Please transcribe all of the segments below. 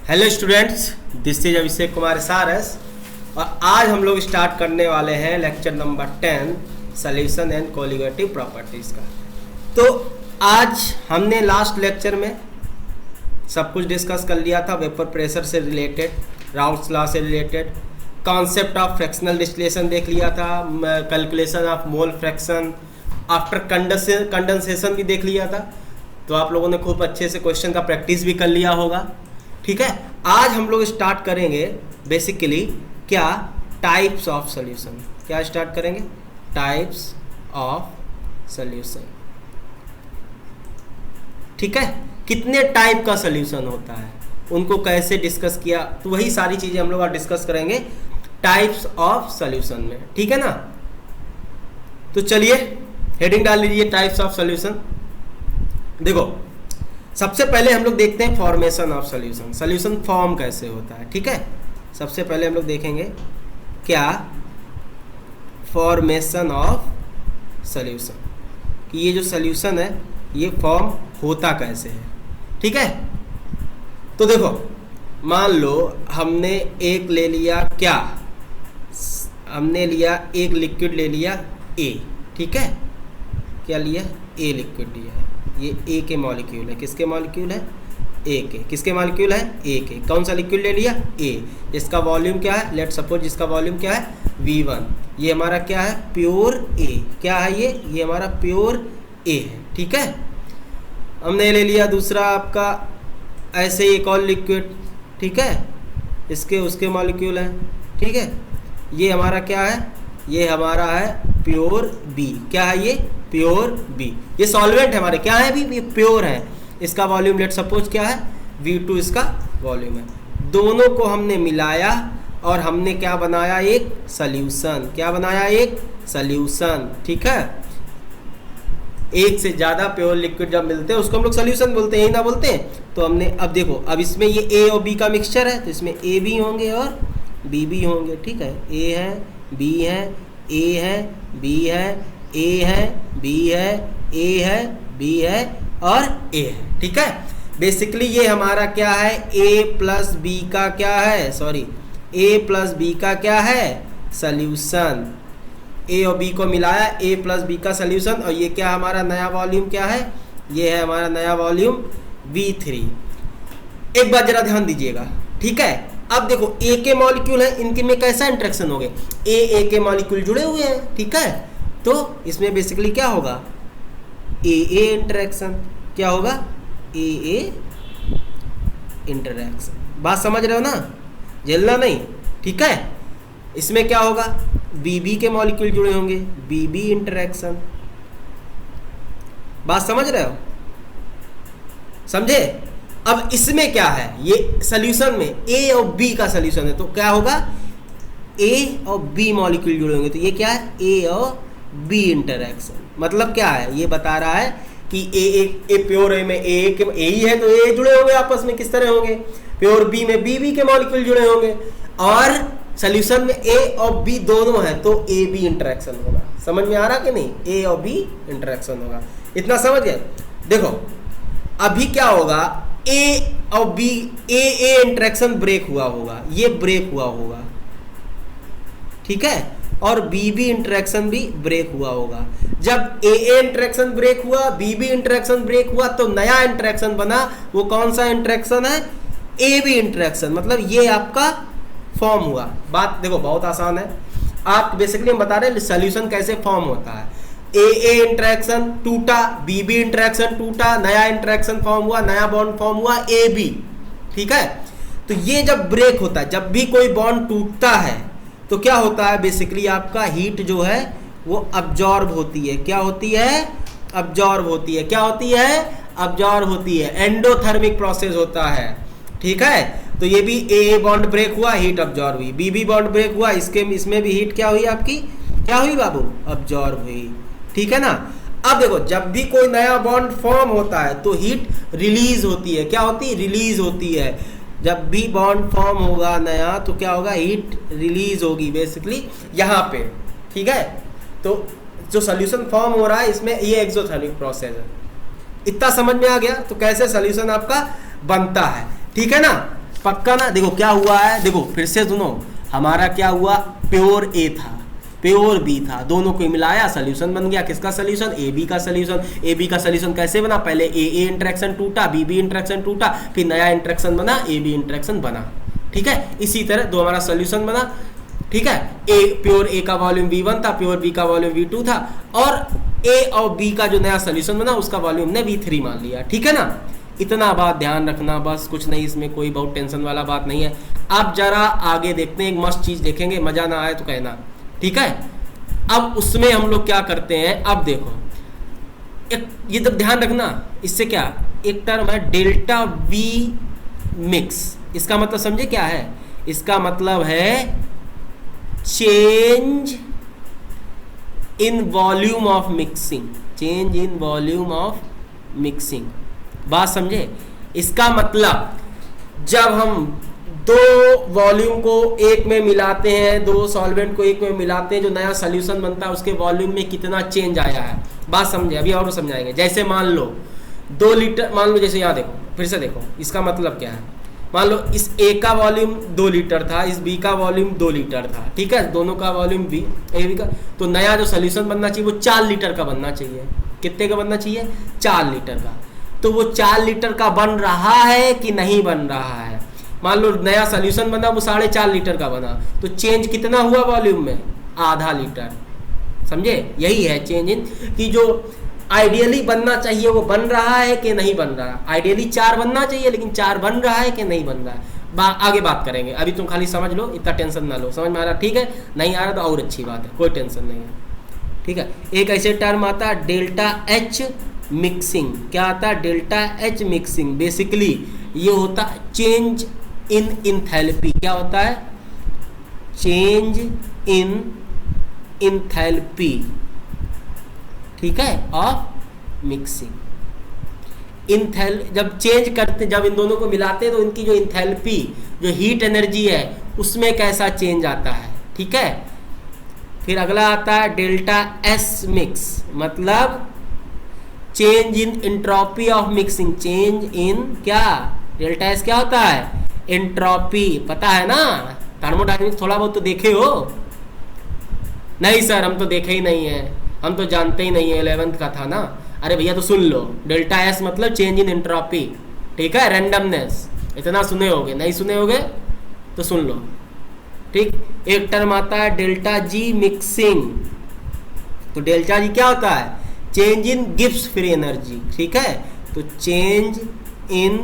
Hello students, this is Abhishek Kumar S और आज हम लोग स्टार्ट करने वाले हैं lecture number 10 solution and colligative properties का। तो आज हमने लास्ट लेक्चर में सब कुछ डिस्कस कर लिया था, वेपर प्रेशर से रिलेटेड, राउल्ट्स लॉ से related, concept of fractional distillation देख लिया था, calculation of mole fraction, after condensation भी देख लिया था। तो आप लोगों ने खूब अच्छे से क्वेश्चन का प्रैक्टिस भी कर लिया होगा। ठीक है, आज हम लोग स्टार्ट करेंगे बेसिकली क्या टाइप्स ऑफ सॉल्यूशन। क्या स्टार्ट करेंगे? Types of solution. ठीक है, कितने टाइप का सॉल्यूशन होता है, उनको कैसे डिस्कस किया, तो वही सारी चीजें हम लोग आज डिस्कस करेंगे टाइप्स ऑफ सॉल्यूशन में। ठीक है ना, तो चलिए हेडिंग डाल लीजिए टाइप्स ऑफ सॉल्यूशन। देखो, सबसे पहले हम लोग देखते हैं formation of solution, solution form कैसे होता है। ठीक है, सबसे पहले हम लोग देखेंगे क्या फॉर्मेशन ऑफ सॉल्यूशन, कि ये जो सॉल्यूशन है ये फॉर्म होता कैसे है। ठीक है, तो देखो मान लो हमने एक ले लिया, क्या हमने लिया एक लिक्विड ले लिया ए। ठीक है, क्या लिया? ए लिक्विड लिया है। ये ए के मॉलिक्यूल है, किसके मॉलिक्यूल है? ए के। किसके मॉलिक्यूल है? ए के। कौन सा लिक्विड ले लिया? ए। इसका वॉल्यूम क्या है? लेट सपोज इसका वॉल्यूम क्या है? V1। ये हमारा क्या है? प्योर ए। क्या है ये हमारा प्योर ए है। ठीक है, हमने ले लिया दूसरा आपका ऐसे एक और लिक्विड। ठीक है, इसके उसके मॉलिक्यूल है। ठीक है, ये हमारा क्या है? ये हमारा है प्योर बी। क्या है ये? Pure B. ये सॉल्वेंट है हमारे, क्या है अभी? ये प्योर है। इसका वॉल्यूम लेट सपोज क्या है? V2 इसका वॉल्यूम है। दोनों को हमने मिलाया और हमने क्या बनाया? एक सॉल्यूशन। क्या बनाया? एक सॉल्यूशन। ठीक है, एक से ज़्यादा प्योर लिक्विड जब मिलते हैं उसको हम लोग सॉल्यूशन बोलते हैं, यही ना बोलते हैं। तो हमने अब देखो, अब इसमें ये ए और बी का मिक्सचर है, तो इसमें ए भी होंगे और बी भी होंगे। ठीक है, ए है, बी है, ए है, बी है, ए है, बी है, ए है, बी है और ए है। ठीक है, बेसिकली ये हमारा क्या है? ए प्लस बी का क्या है? सॉरी, ए प्लस बी का क्या है? सॉल्यूशन। ए और बी को मिलाया, ए प्लस बी का सॉल्यूशन। और ये क्या हमारा नया वॉल्यूम क्या है? ये है हमारा नया वॉल्यूम V3। एक बात जरा ध्यान दीजिएगा। ठीक है, अब देखो ए के मॉलिक्यूल है, इनके में कैसा इंटरेक्शन हो गए? ए के मॉलिक्यूल जुड़े हुए हैं। ठीक है, तो इसमें बेसिकली क्या होगा? ए इंटरेक्शन। क्या होगा? ए इंटरेक्शन। बात समझ रहे हो ना? झेलना नहीं। ठीक है, इसमें क्या होगा? बी के मॉलिक्यूल जुड़े होंगे, बी इंटरेक्शन। बात समझ रहे हो? समझे? अब इसमें क्या है? ये सॉल्यूशन में ए और बी का सॉल्यूशन है, तो क्या होगा? ए और बी मॉलिक्यूल जुड़े होंगे, तो ये क्या है? ए और बी इंटरेक्शन। मतलब क्या है? ये बता रहा है कि ए प्योर ए में ए ही है, तो ए जुड़े होंगे आपस में। किस तरह होंगे? प्योर बी में बी के मॉलिक्यूल जुड़े होंगे, और सॉल्यूशन में ए और बी दोनों है, तो ए बी इंटरेक्शन होगा। समझ में आ रहा कि नहीं? ए और बी इंटरेक्शन होगा। इतना समझ गए? देखो अभी क्या होगा? ए और बी ए इंटरेक्शन ब्रेक हुआ होगा, ये ब्रेक हुआ होगा। ठीक है, और बी इंटरेक्शन भी ब्रेक हुआ होगा। जब ए इंटरेक्शन ब्रेक हुआ, बी इंटरेक्शन ब्रेक हुआ, तो नया इंटरेक्शन बना। वो कौन सा इंटरेक्शन है? ए बी इंटरेक्शन। मतलब ये आपका फॉर्म हुआ। बात देखो बहुत आसान है। आप बेसिकली हम बता रहे हैं सॉल्यूशन कैसे फॉर्म होता है। ए इंटरेक्शन टूटा, बी इंटरेक्शन टूटा, नया इंटरेक्शन फॉर्म हुआ, नया बॉन्ड फॉर्म हुआ ए बी। ठीक है, तो ये जब ब्रेक होता है, जब भी कोई बॉन्ड टूटता है, तो क्या होता है? बेसिकली आपका हीट जो है वो अब्जॉर्ब होती है। क्या होती है? अब्जॉर्ब होती है। क्या होती है? अब्जॉर्ब होती है। एंडोथर्मिक प्रोसेस होता है। ठीक है, तो ये भी ए बॉन्ड ब्रेक हुआ, हीट अब्जॉर्ब हुई। बी बॉन्ड ब्रेक हुआ, इसमें भी हीट क्या हुई आपकी? क्या हुई बाबू? अब्जॉर्ब हुई। ठीक है ना। अब देखो, जब भी कोई नया बॉन्ड फॉर्म होता है तो हीट रिलीज होती है। क्या होती है? रिलीज होती है। जब भी बॉन्ड फॉर्म होगा नया, तो क्या होगा? हीट रिलीज होगी बेसिकली यहाँ पे। ठीक है, तो जो सॉल्यूशन फॉर्म हो रहा है इसमें ये एक्सोथर्मिक प्रोसेस है। इतना समझ में आ गया? तो कैसे सॉल्यूशन आपका बनता है, ठीक है ना। पक्का ना। देखो क्या हुआ है, देखो फिर से सुनो, हमारा क्या हुआ, प्योर ए था, प्योर बी था, दोनों को मिलाया सोल्यूशन बन गया। किसका सोल्यूशन, ए बी का सोल्यूशन। ए बी का सोल्यूशन कैसे बना, पहले ए ए इंटरेक्शन टूटा, बी बी इंटरेक्शन टूटा, फिर नया इंटरेक्शन बना, ए बी इंटरेक्शन बना। ठीक है, इसी तरह दो हमारा सोल्यूशन बना। ठीक है, ए प्योर ए का वॉल्यूम V1 था, प्योर बी का वॉल्यूम V2 था, और ए और बी का जो नया सोल्यूशन बना उसका वॉल्यूम ने V3 मान लिया। ठीक है ना, इतना बात ध्यान रखना, बस कुछ नहीं, इसमें कोई बहुत टेंशन वाला बात नहीं है। अब जरा आगे देखते हैं, एक मस्त चीज देखेंगे, मजा ना आए तो कहना। ठीक है, अब उसमें हम लोग क्या करते हैं, अब देखो एक ये तो ध्यान रखना, इससे क्या, एक टर्म है डेल्टा V मिक्स। इसका मतलब समझे क्या है, इसका मतलब है change in volume of mixing, change in volume of mixing. बात समझे, इसका मतलब जब हम दो वॉल्यूम को एक में मिलाते हैं, दो सॉल्वेंट को एक में मिलाते हैं, जो नया सॉल्यूशन बनता है उसके वॉल्यूम में कितना चेंज आया है। बात समझे, अभी और समझाएंगे। जैसे मान लो 2 लीटर, मान लो जैसे यहाँ देखो, फिर से देखो इसका मतलब क्या है। मान लो इस ए का वॉल्यूम 2 लीटर था, इस बी का वॉल्यूम 2 लीटर था। ठीक है, दोनों का वॉल्यूम बी ए बी का, तो नया जो सोल्यूशन बनना चाहिए वो 4 लीटर का बनना चाहिए। कितने का बनना चाहिए, 4 लीटर का। तो वो 4 लीटर का बन रहा है कि नहीं बन रहा है। मान लो नया सोल्यूशन बना वो 4.5 लीटर का बना, तो चेंज कितना हुआ वॉल्यूम में, आधा लीटर। समझे, यही है चेंज इन, कि जो आइडियली बनना चाहिए वो बन रहा है कि नहीं बन रहा है। आइडियली 4 बनना चाहिए, लेकिन 4 बन रहा है कि नहीं बन रहा है। आगे बात करेंगे, अभी तुम खाली समझ लो, इतना टेंशन ना लो। समझ में आ रहा, ठीक है, नहीं आ रहा तो और अच्छी बात है, कोई टेंशन नहीं है। ठीक है, एक ऐसे टर्म आता है डेल्टा एच मिक्सिंग। क्या आता है, डेल्टा एच मिक्सिंग। बेसिकली ये होता है चेंज इन इंथैल्पी। क्या होता है, चेंज इन इंथैल्पी। ठीक है, ऑफ मिक्सिंग। जब चेंज करते, जब इन दोनों को मिलाते हैं तो इनकी जो इंथैल्पी, जो हीट एनर्जी है, उसमें कैसा चेंज आता है। ठीक है, फिर अगला आता है डेल्टा एस मिक्स, मतलब change in entropy of mixing. Change in क्या, डेल्टा एस क्या होता है, एंट्रोपी। पता है ना, थर्मोडायनेमिक्स थोड़ा बहुत तो देखे हो। नहीं सर हम तो देखे ही नहीं है, हम तो जानते ही नहीं है, 11th का था ना। अरे भैया तो सुन लो, डेल्टा एस मतलब चेंज इन एंट्रोपी। ठीक है, रैंडमनेस, इतना सुने होगे, नहीं सुने होगे तो सुन लो। ठीक, एक टर्म आता है डेल्टा जी मिक्सिंग। तो डेल्टा जी क्या होता है, change in Gibbs free energy. ठीक है, तो चेंज इन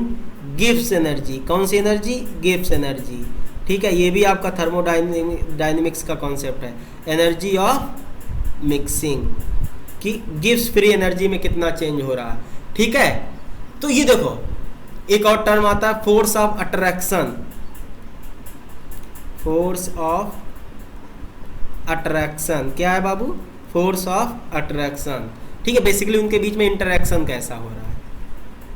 गिब्स एनर्जी। कौन सी एनर्जी, गिब्स एनर्जी। ठीक है, ये भी आपका थर्मोडायनेमिक्स का कॉन्सेप्ट है, एनर्जी ऑफ मिक्सिंग, कि गिब्स फ्री एनर्जी में कितना चेंज हो रहा है। ठीक है, तो ये देखो एक और टर्म आता है force of attraction. Force of attraction क्या है बाबू, फोर्स ऑफ अट्रैक्शन। ठीक है, बेसिकली उनके बीच में इंटरैक्शन कैसा हो रहा है,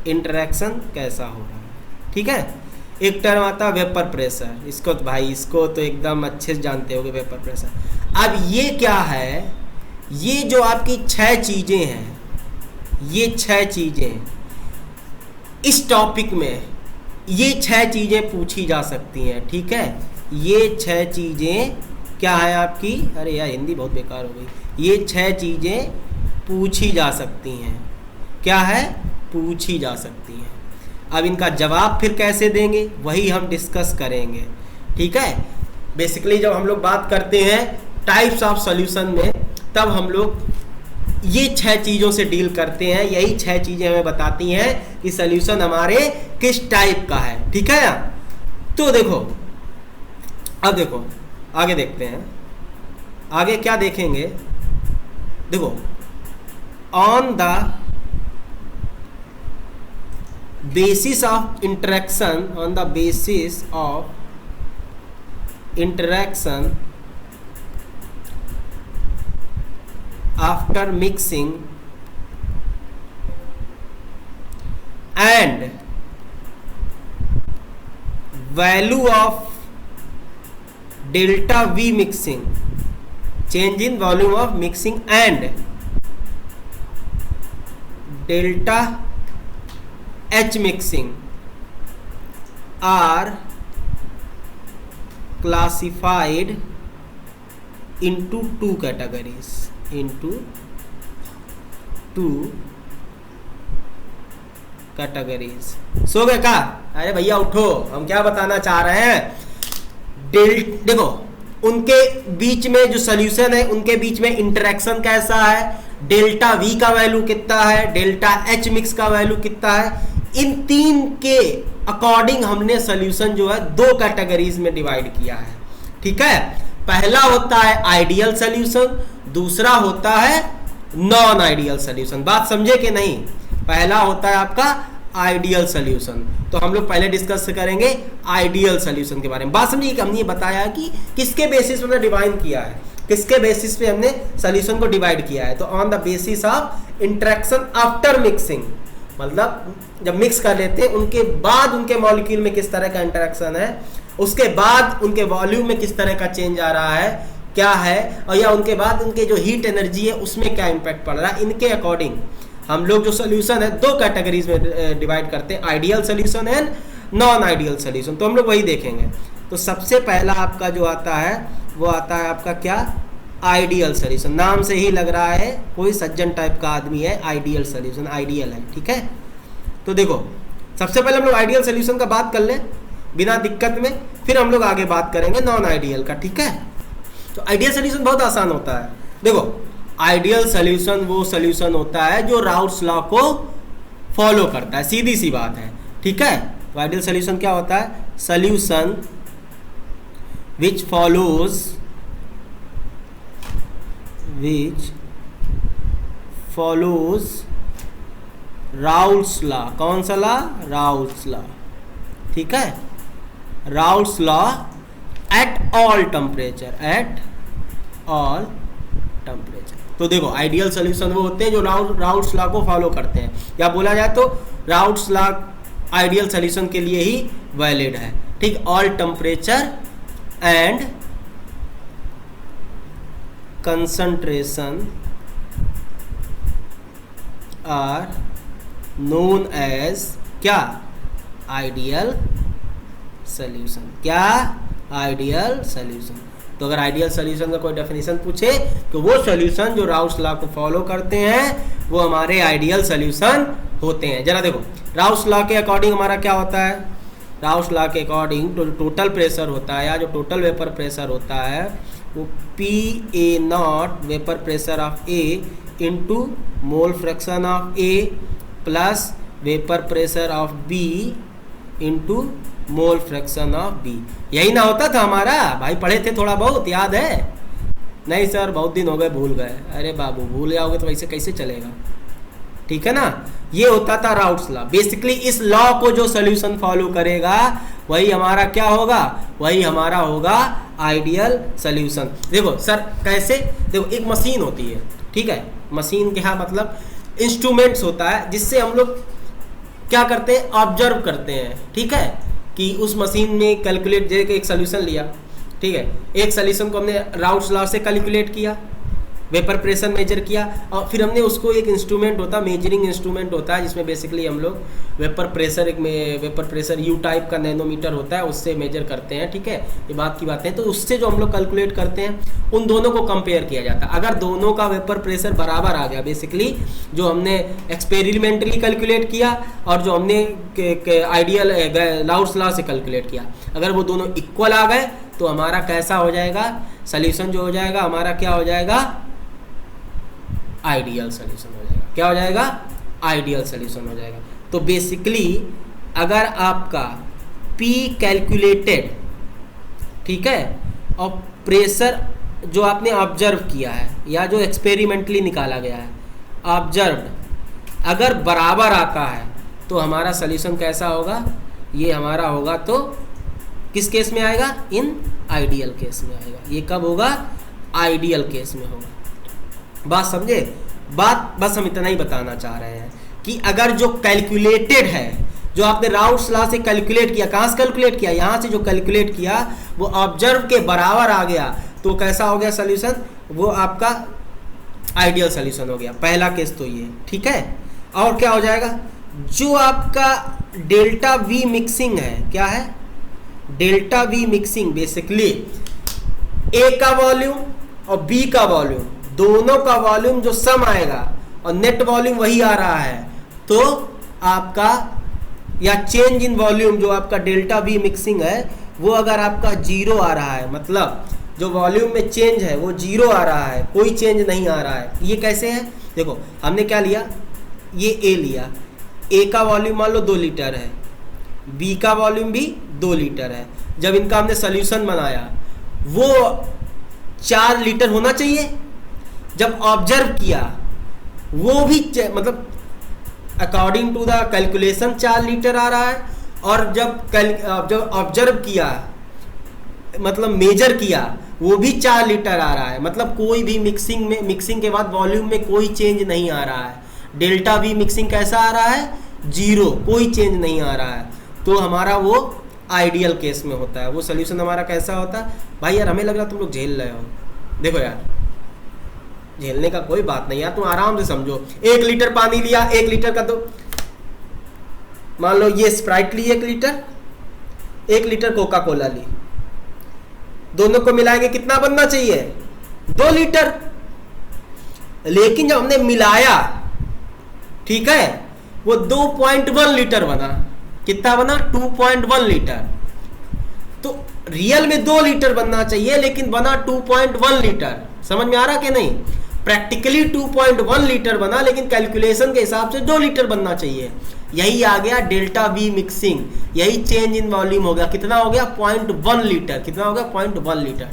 इंटरैक्शन कैसा हो रहा है। ठीक है, एक टर्म आता है वेपर प्रेशर। इसको तो भाई, इसको तो एकदम अच्छे से जानते होगे, वेपर प्रेशर। अब ये क्या है, ये जो आपकी 6 चीजें हैं, ये 6 चीजें इस टॉपिक में, ये 6 चीजें पूछी जा सकती हैं। ठीक है, ये 6 चीजें क्या है आपकी, अरे यार हिंदी बहुत बेकार हो गई। ये 6 चीजें पूछी जा सकती हैं। क्या है, पूछी जा सकती हैं। अब इनका जवाब फिर कैसे देंगे वही हम डिस्कस करेंगे। ठीक है, बेसिकली जब हम लोग बात करते हैं टाइप्स ऑफ सॉल्यूशन में, तब हम लोग ये 6 चीज़ों से डील करते हैं। यही 6 चीज़ें हमें बताती हैं कि सॉल्यूशन हमारे किस टाइप का है। ठीक है, तो देखो, अब देखो आगे देखते हैं, आगे क्या देखेंगे। देखो, on the basis of interaction, on the basis of interaction after mixing and value of delta V mixing, change in volume of mixing and delta H mixing are classified into two categories, into two categories। सो गए का? अरे भैया उठो, हम क्या बताना चाह रहे हैं। देखो उनके बीच में जो सोल्यूशन है उनके बीच में इंटरेक्शन कैसा है, डेल्टा वी का वैल्यू कितना है, डेल्टा एच मिक्स का वैल्यू कितना है, इन तीन के अकॉर्डिंग हमने सोल्यूशन जो है दो कैटेगरीज में डिवाइड किया है। ठीक है, पहला होता है आइडियल सॉल्यूशन, दूसरा होता है नॉन आइडियल सॉल्यूशन। बात समझे कि नहीं? पहला होता है आपका आइडियल सॉल्यूशन, तो हम लोग पहले डिस्कस करेंगे आइडियल सॉल्यूशन के बारे में। बात समझिए कि हमने ये बताया कि किसके बेसिस पे हमने डिवाइन किया है, किसके बेसिस पे हमने सॉल्यूशन को डिवाइड किया है। तो on the basis of interaction after mixing, मतलब जब मिक्स कर लेते हैं उनके बाद उनके मॉलिक्यूल में किस तरह का इंटरेक्शन है, उसके बाद उनके वॉल्यूम में किस तरह का चेंज आ रहा है, क्या है, और या उनके बाद उनके जो हीट एनर्जी है उसमें क्या इंपैक्ट पड़ रहा है, इनके अकॉर्डिंग हम लोग जो सोल्यूशन है दो कैटेगरीज में डिवाइड करते हैं, ideal solution and non ideal solution. तो हम लोग वही देखेंगे। तो सबसे पहला आपका जो आता है वो आता है आपका क्या, आइडियल सोल्यूशन। नाम से ही लग रहा है कोई सज्जन टाइप का आदमी है, आइडियल सोल्यूशन, आइडियल है। ठीक है, तो देखो सबसे पहले हम लोग आइडियल सोल्यूशन का बात कर लें बिना दिक्कत में, फिर हम लोग आगे बात करेंगे नॉन आइडियल का। ठीक है, तो आइडियल सोल्यूशन बहुत आसान होता है। देखो आइडियल सोल्यूशन वो सोल्यूशन होता है जो राउट्स लॉ को फॉलो करता है, सीधी सी बात है। ठीक है, तो आइडियल सोल्यूशन क्या होता है, solution which follows routes law. कौन सा लॉ? Routes law. ठीक है, routes law at all temperature, at all temperature. तो देखो आइडियल सोल्यूशन वो होते हैं जो राउट्स लॉ को फॉलो करते हैं, या बोला जाए तो राउट्स लॉ आइडियल सोल्यूशन के लिए ही वैलिड है। ठीक, all temperature and concentration are known as क्या, आइडियल सोल्यूशन। क्या, आइडियल सोल्यूशन। तो अगर आइडियल सोल्यूशन का कोई डेफिनेशन पूछे तो वो सोल्यूशन जो राउट्स लॉ को फॉलो करते हैं वो हमारे आइडियल सोल्यूशन होते हैं। जरा देखो राउट्स लॉ के अकॉर्डिंग हमारा क्या होता है, राउट्स लॉ के अकॉर्डिंग जो टोटल प्रेशर होता है या जो टोटल वेपर प्रेशर होता है वो PA0 vapour pressure of A into mole fraction of A plus vapour pressure of B into mole fraction of B। यही ना होता था हमारा? भाई पढ़े थे थोड़ा बहुत, याद है? नहीं सर बहुत दिन हो गए, भूल गए। अरे बाबू भूल जाओगे तो वैसे कैसे चलेगा? ठीक है ना, ये होता था राउट्स लॉ। बेसिकली इस लॉ को जो सोल्यूशन फॉलो करेगा वही हमारा क्या होगा, वही हमारा होगा आइडियल सोल्यूशन। देखो सर कैसे, देखो एक मशीन होती है, ठीक है, मशीन क्या मतलब इंस्ट्रूमेंट्स होता है जिससे हम लोग क्या करते हैं, ऑब्जर्व करते हैं। ठीक है, कि उस मशीन में कैलकुलेट जैसे एक सोल्यूशन लिया, ठीक है, एक सोल्यूशन को हमने राउट्स लॉ से कैलकुलेट किया, वेपर प्रेशर मेजर किया, और फिर हमने उसको एक इंस्ट्रूमेंट होता है, मेजरिंग इंस्ट्रूमेंट होता है जिसमें बेसिकली हम लोग वेपर प्रेशर यू टाइप का नैनोमीटर होता है, उससे मेजर करते हैं। ठीक है, ये बात की बातें, तो उससे जो हम लोग कैलकुलेट करते हैं उन दोनों को कंपेयर किया जाता है। अगर दोनों का वेपर प्रेशर बराबर आ गया, बेसिकली जो हमने एक्सपेरिमेंटली कैलकुलेट किया और जो हमने आइडियल राउट्स लॉ से कैलकुलेट किया, अगर वो दोनों इक्वल आ गए तो हमारा कैसा हो जाएगा, सोल्यूशन जो हो जाएगा हमारा क्या हो जाएगा, आइडियल सोल्यूशन हो जाएगा। क्या हो जाएगा, आइडियल सोल्यूशन हो जाएगा। तो बेसिकली अगर आपका P कैलकुलेटेड, ठीक है, और प्रेशर जो आपने ऑब्जर्व किया है या जो एक्सपेरिमेंटली निकाला गया है ऑब्जर्व्ड, अगर बराबर आता है तो हमारा सोल्यूशन कैसा होगा, ये हमारा होगा तो किस केस में आएगा, इन आइडियल केस में आएगा। ये कब होगा, आइडियल केस में होगा। बात समझे? बात बस हम इतना ही बताना चाह रहे हैं कि अगर जो कैलकुलेटेड है, जो आपने राउट्स लॉ से कैलकुलेट किया, कहाँ से कैलकुलेट किया, यहाँ से जो कैलकुलेट किया वो ऑब्जर्व के बराबर आ गया तो कैसा हो गया सोल्यूशन, वो आपका आइडियल सोल्यूशन हो गया। पहला केस तो ये, ठीक है। और क्या हो जाएगा, जो आपका डेल्टा वी मिक्सिंग है, क्या है, डेल्टा वी मिक्सिंग बेसिकली ए का वॉल्यूम और बी का वॉल्यूम, दोनों का वॉल्यूम जो सम आएगा और नेट वॉल्यूम वही आ रहा है, तो आपका या चेंज इन वॉल्यूम जो आपका डेल्टा वी मिक्सिंग है वो अगर आपका जीरो आ रहा है, मतलब जो वॉल्यूम में चेंज है वो जीरो आ रहा है, कोई चेंज नहीं आ रहा है, ये कैसे है? देखो हमने क्या लिया, ये ए लिया, ए का वॉल्यूम मान लो 2 लीटर है, बी का वॉल्यूम भी 2 लीटर है। जब इनका हमने सोल्यूशन बनाया वो 4 लीटर होना चाहिए। जब ऑब्जर्व किया वो भी मतलब according to the calculation 4 litre आ रहा है, और जब ऑब्जर्व किया मतलब मेजर किया वो भी 4 लीटर आ रहा है। मतलब कोई भी मिक्सिंग के बाद वॉल्यूम में कोई चेंज नहीं आ रहा है। डेल्टा वी मिक्सिंग कैसा आ रहा है? जीरो, कोई चेंज नहीं आ रहा है। तो हमारा वो आइडियल केस में होता है। वो सोल्यूशन हमारा कैसा होता है? भाई यार हमें लग रहा तुम लोग झेल रहे हो, देखो यार झेलने का कोई बात नहीं यार, तुम आराम से समझो। 1 लीटर पानी लिया, 1 लीटर का, तो मान लो ये स्प्राइट ली 1 लीटर, 1 लीटर कोका कोला ली, दोनों को मिलाएंगे कितना बनना चाहिए? 2 लीटर। लेकिन जब हमने मिलाया, ठीक है, वो 2.1 लीटर बना। कितना बना? 2.1 लीटर। तो रियल में 2 लीटर बनना चाहिए लेकिन बना 2.1 लीटर। समझ में आ रहा कि नहीं? प्रैक्टिकली 2.1 लीटर बना लेकिन कैलकुलेशन के हिसाब से 2 लीटर बनना चाहिए। यही आ गया डेल्टा वी मिक्सिंग, यही चेंज इन वॉल्यूम हो गया। कितना हो गया? 0.1 लीटर। कितना हो गया? 0.1 लीटर।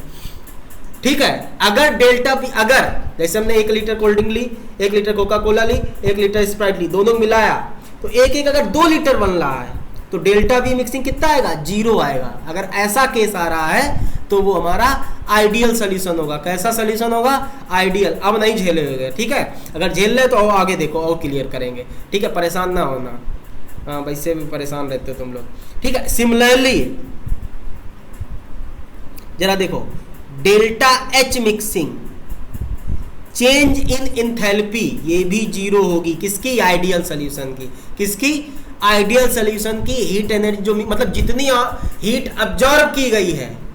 ठीक है। अगर डेल्टा वी, अगर जैसे हमने 1 लीटर कोल्ड ड्रिंक ली, 1 लीटर कोका कोला ली, 1 लीटर स्प्राइट ली, दोनों मिलाया तो एक अगर 2 लीटर बन रहा है तो डेल्टा वी मिक्सिंग कितना आएगा? 0 आएगा। अगर ऐसा केस आ रहा है तो वो हमारा आइडियल सोल्यूशन होगा। कैसा सोल्यूशन होगा? आइडियल। अब नहीं झेले हुए, ठीक है। अगर झेल ले तो आगे देखो और क्लियर करेंगे, ठीक है, परेशान ना होना। हाँ, वैसे भी परेशान रहते हो तुम लोग, ठीक है। सिमिलरली जरा देखो, delta H mixing change in enthalpy, ये भी 0 होगी। किसकी? आइडियल सोल्यूशन की। किसकी? आइडियल सोल्यूशन की। हीट एनर्जी जो मतलब जितनी हीट अब्जॉर्ब की गई है,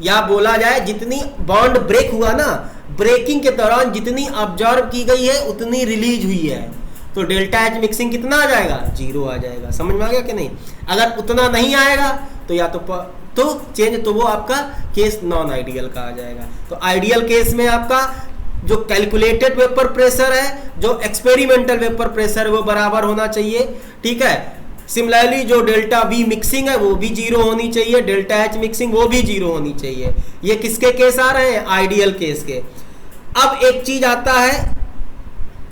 या बोला जाए जितनी बॉन्ड ब्रेक हुआ ना, ब्रेकिंग के दौरान जितनी अब्जॉर्ब की गई है उतनी रिलीज हुई है। तो डेल्टा एच मिक्सिंग कितना आ जाएगा? 0 आ जाएगा। समझ में आ गया कि नहीं? अगर उतना नहीं आएगा तो या तो चेंज, तो वो आपका केस नॉन आइडियल का आ जाएगा। तो आइडियल केस में आपका जो कैलकुलेटेड वेपर प्रेशर है, जो एक्सपेरिमेंटल वेपर प्रेशर है, वो बराबर होना चाहिए, ठीक है। सिमिलरली जो डेल्टा वी मिक्सिंग है वो भी 0 होनी चाहिए, डेल्टा एच मिक्सिंग वो भी 0 होनी चाहिए। ये किसके केस आ रहे हैं? आइडियल केस के। अब एक चीज आता है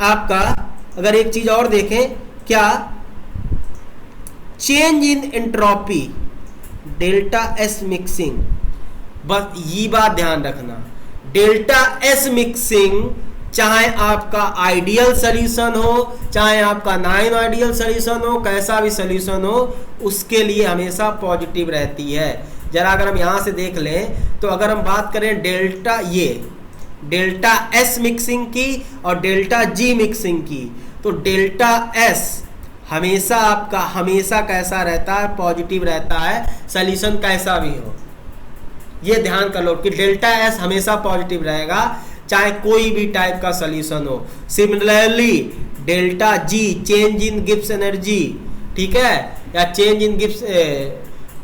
आपका, अगर एक चीज और देखें, क्या? Change in entropy delta S mixing. बस ये बात ध्यान रखना, डेल्टा एस मिक्सिंग चाहे आपका आइडियल सोल्यूशन हो, चाहे आपका नॉन आइडियल सोल्यूशन हो, कैसा भी सोल्यूशन हो, उसके लिए हमेशा पॉजिटिव रहती है। जरा अगर हम यहां से देख लें तो अगर हम बात करें डेल्टा एस मिक्सिंग की और डेल्टा जी मिक्सिंग की, तो डेल्टा एस हमेशा आपका हमेशा कैसा रहता है? पॉजिटिव रहता है, सोल्यूशन कैसा भी हो। ये ध्यान कर लो कि डेल्टा एस हमेशा पॉजिटिव रहेगा चाहे कोई भी टाइप का सोल्यूशन हो। Similarly delta G change in Gibbs energy, ठीक है, या change in Gibbs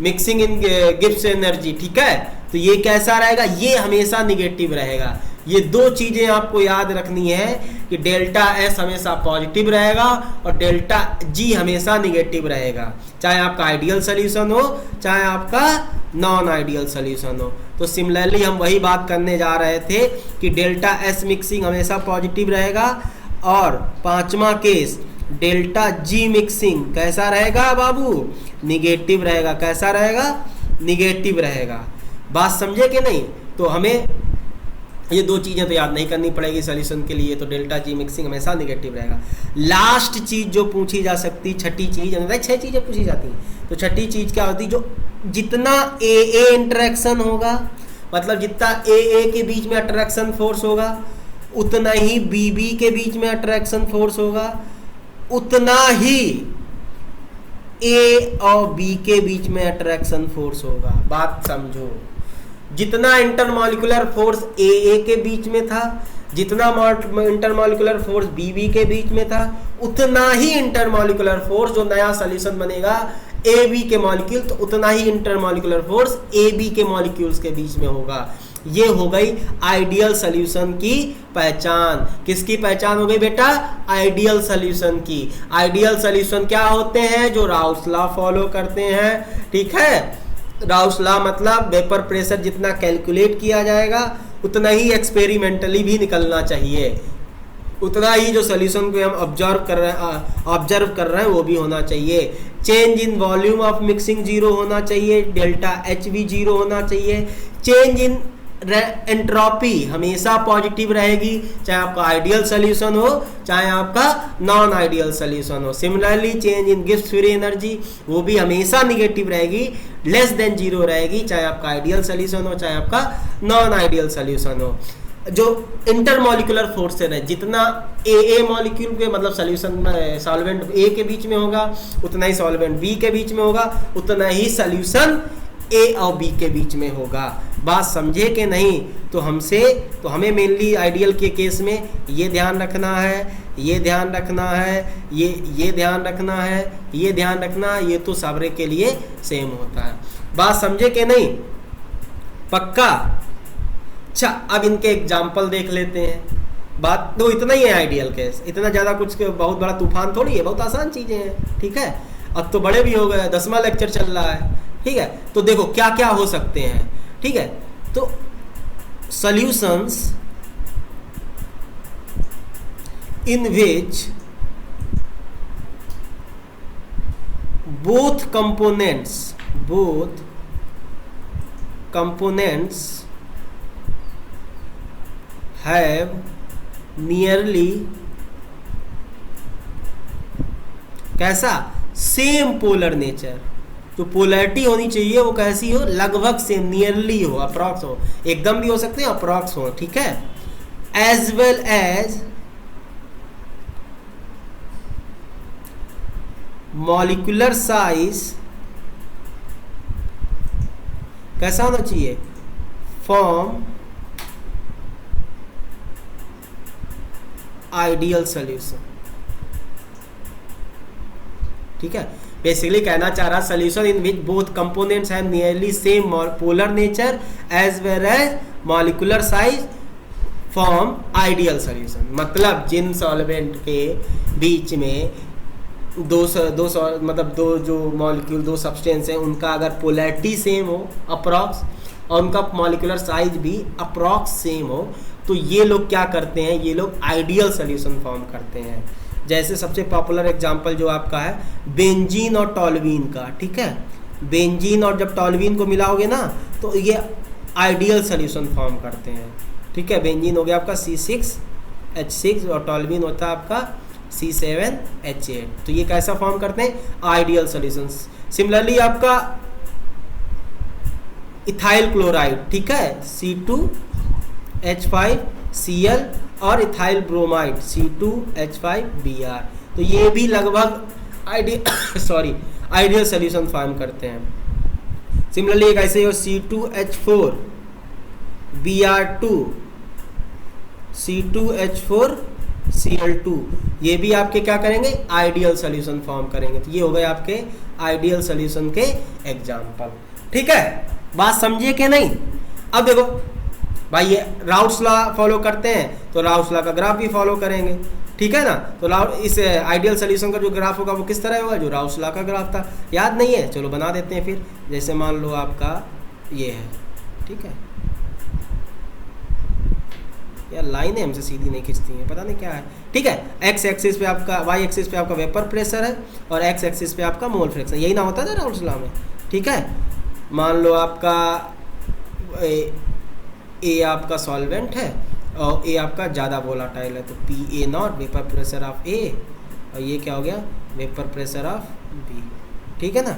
mixing in Gibbs energy, ठीक है, तो ये कैसा रहेगा? ये हमेशा निगेटिव रहेगा। ये 2 चीजें आपको याद रखनी है कि डेल्टा एस हमेशा पॉजिटिव रहेगा और डेल्टा जी हमेशा निगेटिव रहेगा, चाहे आपका आइडियल सोल्यूशन हो चाहे आपका नॉन आइडियल सोल्यूशन हो। तो सिमिलरली हम वही बात करने जा रहे थे कि डेल्टा एस मिक्सिंग हमेशा पॉजिटिव रहेगा, और 5वां केस डेल्टा जी मिक्सिंग कैसा रहेगा बाबू? निगेटिव रहेगा। कैसा रहेगा? निगेटिव रहेगा। बात समझे कि नहीं? तो हमें ये 2 चीजें तो याद नहीं करनी पड़ेगी सोल्यूशन के लिए। तो डेल्टा जी मिक्सिंग हमेशा निगेटिव रहेगा। लास्ट चीज जो पूछी जा सकती, छठी चीज, 6 चीजें पूछी जाती हैं, तो छठी चीज क्या होती? जो जितना ए इंटरेक्शन होगा, मतलब जितना ए के बीच में अट्रैक्शन फोर्स होगा, उतना ही बी के बीच में अट्रैक्शन फोर्स होगा, उतना ही ए और बी के बीच में अट्रैक्शन फोर्स होगा। बात समझो, जितना इंटरमॉलिक्यूलर फोर्स ए के बीच में था, जितना इंटरमॉलिक्यूलर फोर्स बी के बीच में था, उतना ही इंटरमॉलिक्यूलर फोर्स जो नया सॉल्यूशन बनेगा ए बी के मॉलिक्यूल, तो उतना ही इंटरमॉलिक्यूलर फोर्स ए बी के मॉलिक्यूल्स के बीच में होगा। ये हो गई आइडियल सॉल्यूशन की पहचान। किसकी पहचान हो गई बेटा? आइडियल सॉल्यूशन की। आइडियल सॉल्यूशन क्या होते हैं? जो राउस लॉ फॉलो करते हैं, ठीक है। राउस लॉ मतलब वेपर प्रेशर जितना कैलकुलेट किया जाएगा उतना ही एक्सपेरिमेंटली भी निकलना चाहिए, उतना ही जो सॉल्यूशन को हम ऑब्जर्व कर रहे हैं वो भी होना चाहिए। Change in volume of mixing zero होना चाहिए, डेल्टा एच भी जीरो होना चाहिए। चेंज इन एंट्रोपी हमेशा पॉजिटिव रहेगी, चाहे आपका आइडियल सॉल्यूशन हो चाहे आपका नॉन आइडियल सॉल्यूशन हो। Similarly change in Gibbs free energy वो भी हमेशा निगेटिव रहेगी, लेस देन जीरो रहेगी, चाहे आपका आइडियल सॉल्यूशन हो चाहे आपका नॉन आइडियल सॉल्यूशन हो। जो इंटरमॉलिक्यूलर फोर्स है, जितना ए मॉलिक्यूल के मतलब सॉल्यूशन सॉल्वेंट ए के बीच में होगा उतना ही सॉल्वेंट बी के बीच में होगा, उतना ही सॉल्यूशन ए और बी के बीच में होगा। बात समझे कि नहीं? तो हमें मेनली आइडियल के केस में ये ध्यान रखना है, ये ध्यान रखना है, ये ध्यान रखना है, ये ध्यान रखना, ये तो सारे के लिए सेम होता है। बात समझे कि नहीं? पक्का? अच्छा, अब इनके एग्जाम्पल देख लेते हैं। बात तो इतना ही है आइडियल केस, इतना ज़्यादा कुछ बहुत बड़ा तूफान थोड़ी है, बहुत आसान चीज़ें हैं, ठीक है। अब तो बड़े भी हो गए, 10वां लेक्चर चल रहा है, ठीक है। तो देखो क्या क्या हो सकते हैं, ठीक है। तो solutions in which both components have nearly कैसा? Same polar nature. जो पोलैरिटी होनी चाहिए वो कैसी हो? लगभग सेम, नियरली हो, अप्रॉक्स हो, एकदम भी हो सकते हैं, अप्रॉक्स हो, ठीक है। As well as molecular size कैसा होना चाहिए? फॉर्म आइडियल सॉल्यूशन, ठीक है। बेसिकली कहना चाह रहा solution in which both components have nearly same polar nature as well as molecular size form ideal solution. मतलब जिन सॉल्वेंट के बीच में दो जो मॉलिक्यूल, दो सब्सटेंस हैं, उनका अगर पोलैरिटी सेम हो अप्रॉक्स, और उनका मॉलिक्यूलर साइज भी अप्रॉक्स सेम हो, तो ये लोग क्या करते हैं? ये लोग आइडियल सॉल्यूशन फॉर्म करते हैं। जैसे सबसे पॉपुलर एग्जांपल जो आपका है बेंजीन और टॉल्यूइन का, ठीक है। बेंजीन और जब टॉल्यूइन को मिलाओगे ना तो ये आइडियल सॉल्यूशन फॉर्म करते हैं, ठीक है। बेंजीन हो गया आपका C6H6 और टॉल्यूइन होता है आपका C7H8। तो ये कैसा फॉर्म करते हैं? Ideal solution. सिमिलरली आपका इथाइल क्लोराइड, ठीक है, C2H5Cl और इथाइल ब्रोमाइड C2H5Br। तो ये भी लगभग आइडियल सॉल्यूशन फॉर्म करते हैं। सिमिलरली एक ऐसे ही C2H4Br2 C2H4Cl2, ये भी आपके क्या करेंगे? आइडियल सॉल्यूशन फॉर्म करेंगे। तो ये हो गए आपके आइडियल सॉल्यूशन के एग्जाम्पल, ठीक है। बात समझिए कि नहीं? अब देखो भाई, ये राउस लॉ फॉलो करते हैं तो राउस लॉ का ग्राफ भी फॉलो करेंगे, ठीक है ना। तो इस आइडियल सॉल्यूशन का जो ग्राफ होगा वो किस तरह होगा? जो राउस लॉ का ग्राफ था, याद नहीं है? चलो बना देते हैं फिर। जैसे मान लो आपका ये है, ठीक है। यार लाइनें हमसे सीधी नहीं खिंचती हैं, पता नहीं क्या है, ठीक है। एक्स एक्सिस पे आपका, वाई एक्सिस पे आपका वेपर प्रेशर है और एक्स एक्सिस पे आपका मोल फ्रैक्शन, यही ना होता था राउस लॉ में, ठीक है। मान लो आपका ए आपका सॉल्वेंट है और ए आपका ज़्यादा वोलाटाइल है, तो PA0 वेपर प्रेशर ऑफ ए, और ये क्या हो गया? वेपर प्रेशर ऑफ बी, ठीक है ना।